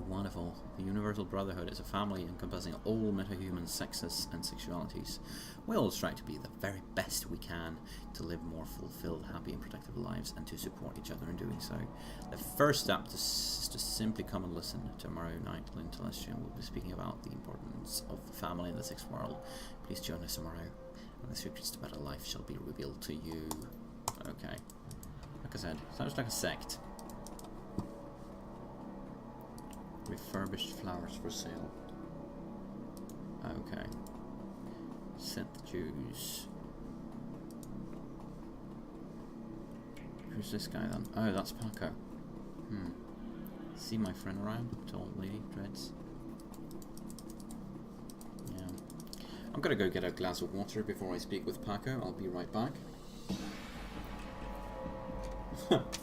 Wonderful. The Universal Brotherhood is a family encompassing all metahuman sexes and sexualities. We all strive to be the very best we can to live more fulfilled, happy and productive lives and to support each other in doing so. The first step is to simply come and listen. Tomorrow night, Lynn Telestian will be speaking about the importance of family in the sixth world. Please join us tomorrow. The secrets to better life shall be revealed to you. Okay. Like I said, sounds like a sect. Refurbished flowers for sale. Okay. Sent the Jews. Who's this guy then? Oh, that's Paco. See my friend around? Tall lady, dreads. Yeah. I'm gonna go get a glass of water before I speak with Paco. I'll be right back.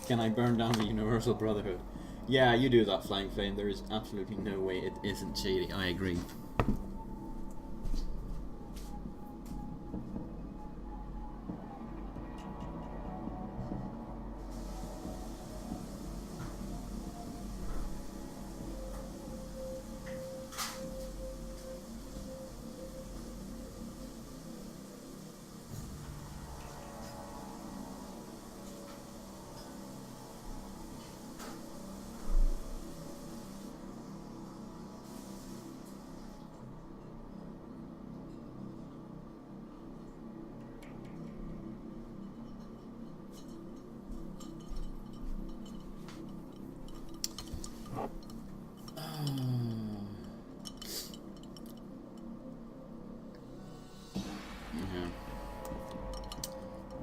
Can I burn down the Universal Brotherhood? Yeah, you do that, Flying Flame. There is absolutely no way it isn't shady. I agree.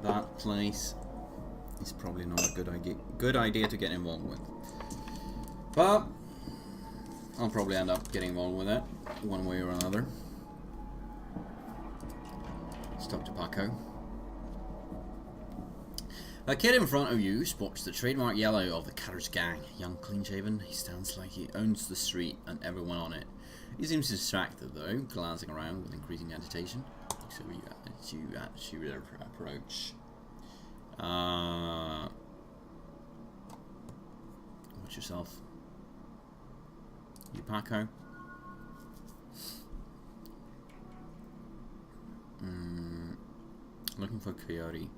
That place is probably not a good idea to get involved with. But I'll probably end up getting involved with it one way or another. Let's talk to Paco. A kid in front of you sports the trademark yellow of the Catter's gang. Young, clean-shaven, he stands like he owns the street and everyone on it. He seems distracted though, glancing around with increasing agitation. So you actually approach. Watch yourself. You Paco. Looking for Coyote.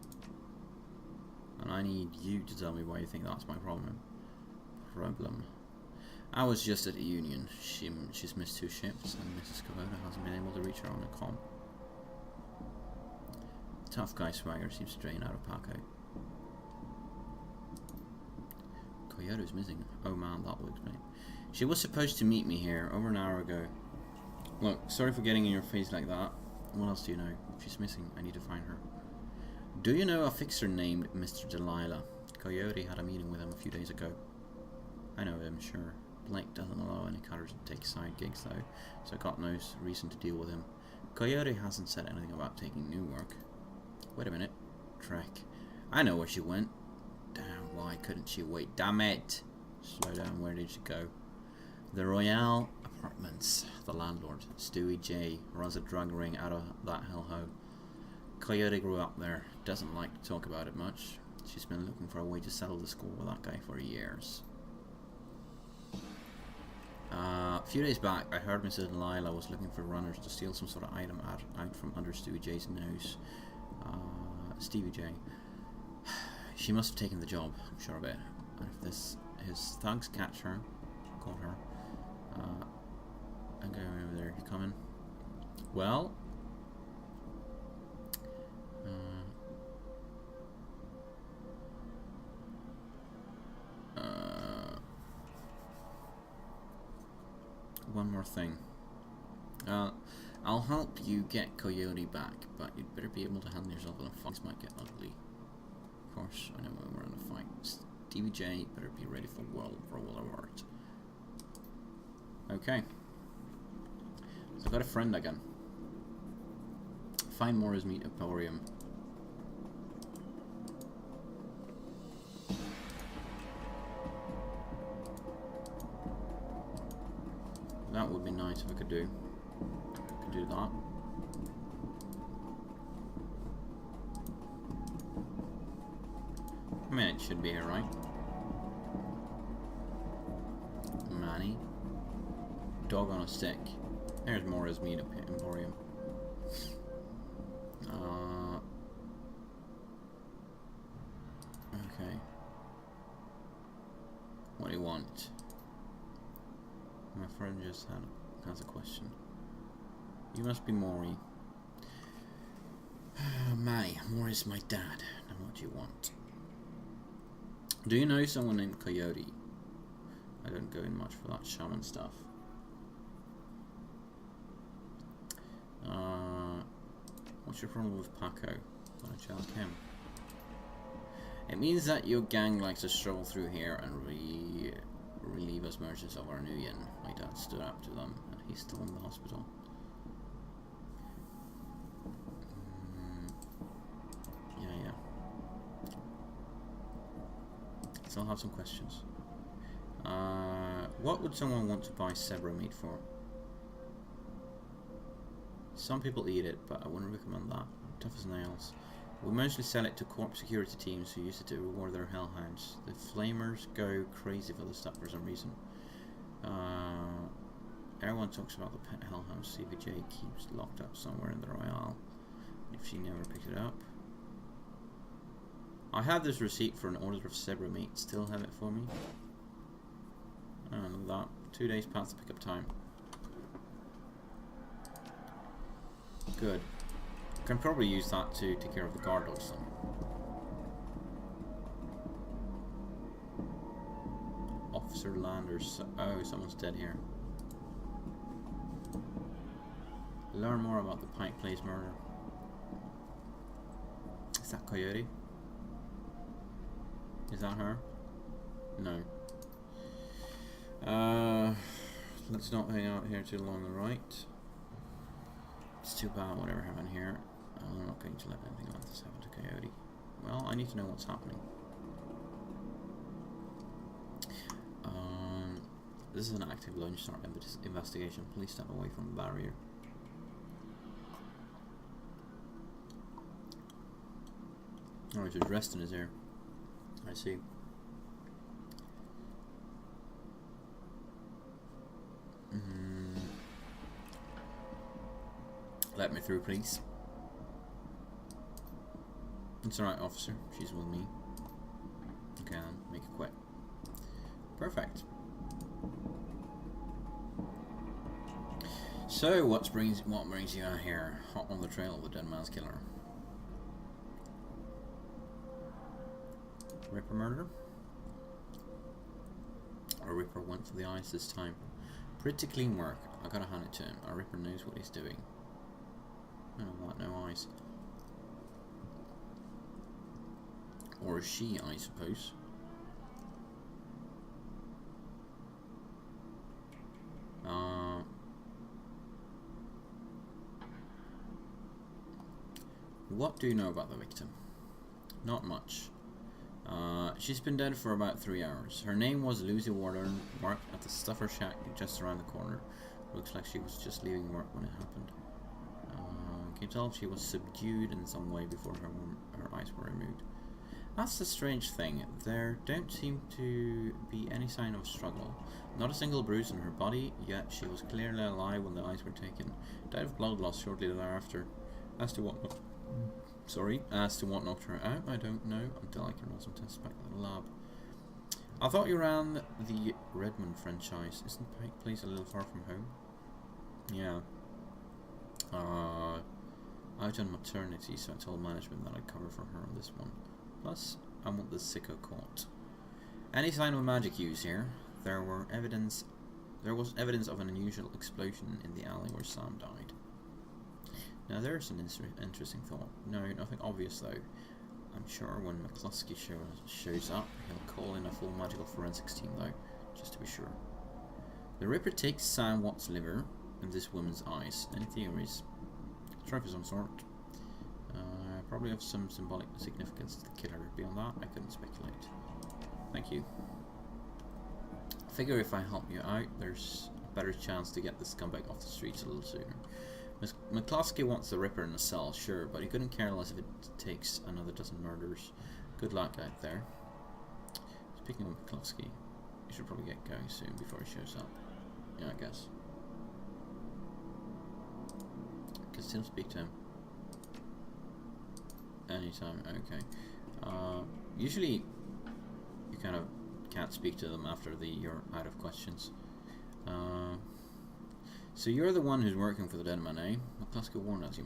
And I need you to tell me why you think that's my problem. I was just at a union. She's missed 2 ships and Mrs. Coyote hasn't been able to reach her on the comm. Tough guy swagger seems to drain out of Paco. Coyote's missing. Oh man, that will explain. She was supposed to meet me here over an hour ago. Look, sorry for getting in your face like that. What else do you know? She's missing. I need to find her. Do you know a fixer named Mr. Delilah? Coyote had a meeting with him a few days ago. I know him, sure. Blake doesn't allow any cutters to take side gigs though, so I got no reason to deal with him. Coyote hasn't said anything about taking new work. Wait a minute. Trek. I know where she went. Damn, why couldn't she wait? Damn it! Slow down, where did she go? The Royale Apartments. The landlord, Stewie J, runs a drug ring out of that hellhole. Coyote grew up there. Doesn't like to talk about it much. She's been looking for a way to settle the score with that guy for years. A few days back, I heard Mrs. Delilah was looking for runners to steal some sort of item out from under Stewie J's nose. Stevie J. She must have taken the job, I'm sure of it. And if his thugs catch her, caught her, I'm going over there. You coming? Well, one more thing. I'll help you get Coyote back, but you'd better be able to handle yourself in a fight. This might get ugly. Of course, I know when we're in a fight. Stevie J better be ready for a world of art. Okay. So I've got a friend again. Find Mora's Meat Emporium. That would be nice if I could do. I could do that. I mean, it should be here, right? Manny. Dog on a stick. There's Mora's Meat Emporium. Okay. What do you want? My friend just has a question. You must be Maury. Manny, where is my dad? And what do you want? Do you know someone named Coyote? I don't go in much for that shaman stuff. What's your problem with Paco? Want to challenge him? It means that your gang likes to stroll through here and relieve us merchants of our new yen. My dad stood up to them, and he's still in the hospital. Yeah. Still have some questions. What would someone want to buy zebra meat for? Some people eat it, but I wouldn't recommend that. Tough as nails. We mostly sell it to corp security teams who use it to reward their hellhounds. The flamers go crazy for the stuff for some reason. Everyone talks about the pet hellhound CVJ keeps locked up somewhere in the Royale. If she never picked it up. I have this receipt for an order of zebra meat. Still have it for me? And that 2 days past the pickup time. Good. Can probably use that to take care of the guard also. Officer Landers. Oh, someone's dead here. Learn more about the Pike Place murder. Is that Coyote? Is that her? No. Let's not hang out here too long, alright? It's too bad whatever happened here. I'm not going to let anything like this happen to Coyote. Well, I need to know what's happening. This is an active Lone Star investigation. Please step away from the barrier. Oh, he's dressed in his hair. I see. Let me through, please. It's alright, officer. She's with me. Okay, then. Make it quick. Perfect. So, what brings you out here? Hot on the trail of the dead man's killer. Ripper murder? Our Ripper went for the eyes this time. Pretty clean work. I gotta hand it to him. Our Ripper knows what he's doing. I don't know what, no eyes. Or she, I suppose. What do you know about the victim? Not much. She's been dead for about 3 hours. Her name was Lucy Warden, worked at the Stuffer Shack just around the corner. Looks like she was just leaving work when it happened. Can you tell if she was subdued in some way before her eyes were removed? That's the strange thing. There don't seem to be any sign of struggle. Not a single bruise on her body, yet she was clearly alive when the eyes were taken. Died of blood loss shortly thereafter. As to what knocked her out, I don't know until I can run some tests back at the lab. I thought you ran the Redmond franchise. Isn't Pike Place a little far from home? Yeah. Out on maternity, so I told management that I'd cover for her on this one. Plus, I want the sicko caught. Any sign of magic use here? There was evidence of an unusual explosion in the alley where Sam died. Now there's an interesting thought. No, nothing obvious though. I'm sure when McCluskey shows up, he'll call in a full magical forensics team though, just to be sure. The Ripper takes Sam Watt's liver and this woman's eyes. Any theories? Trophy of some sort. Probably of some symbolic significance to the killer. Beyond that, I couldn't speculate. Thank you. Figure if I help you out, there's a better chance to get the scumbag off the streets a little sooner. McCluskey wants the Ripper in a cell, sure, but he couldn't care less if it takes another dozen murders. Good luck out there. Speaking of McCluskey, you should probably get going soon before he shows up. Yeah, I guess. Can still speak to him. Anytime, okay. Usually, you kind of can't speak to them after you're out of questions. So you're the one who's working for the dead man, eh? McCluskey warned us you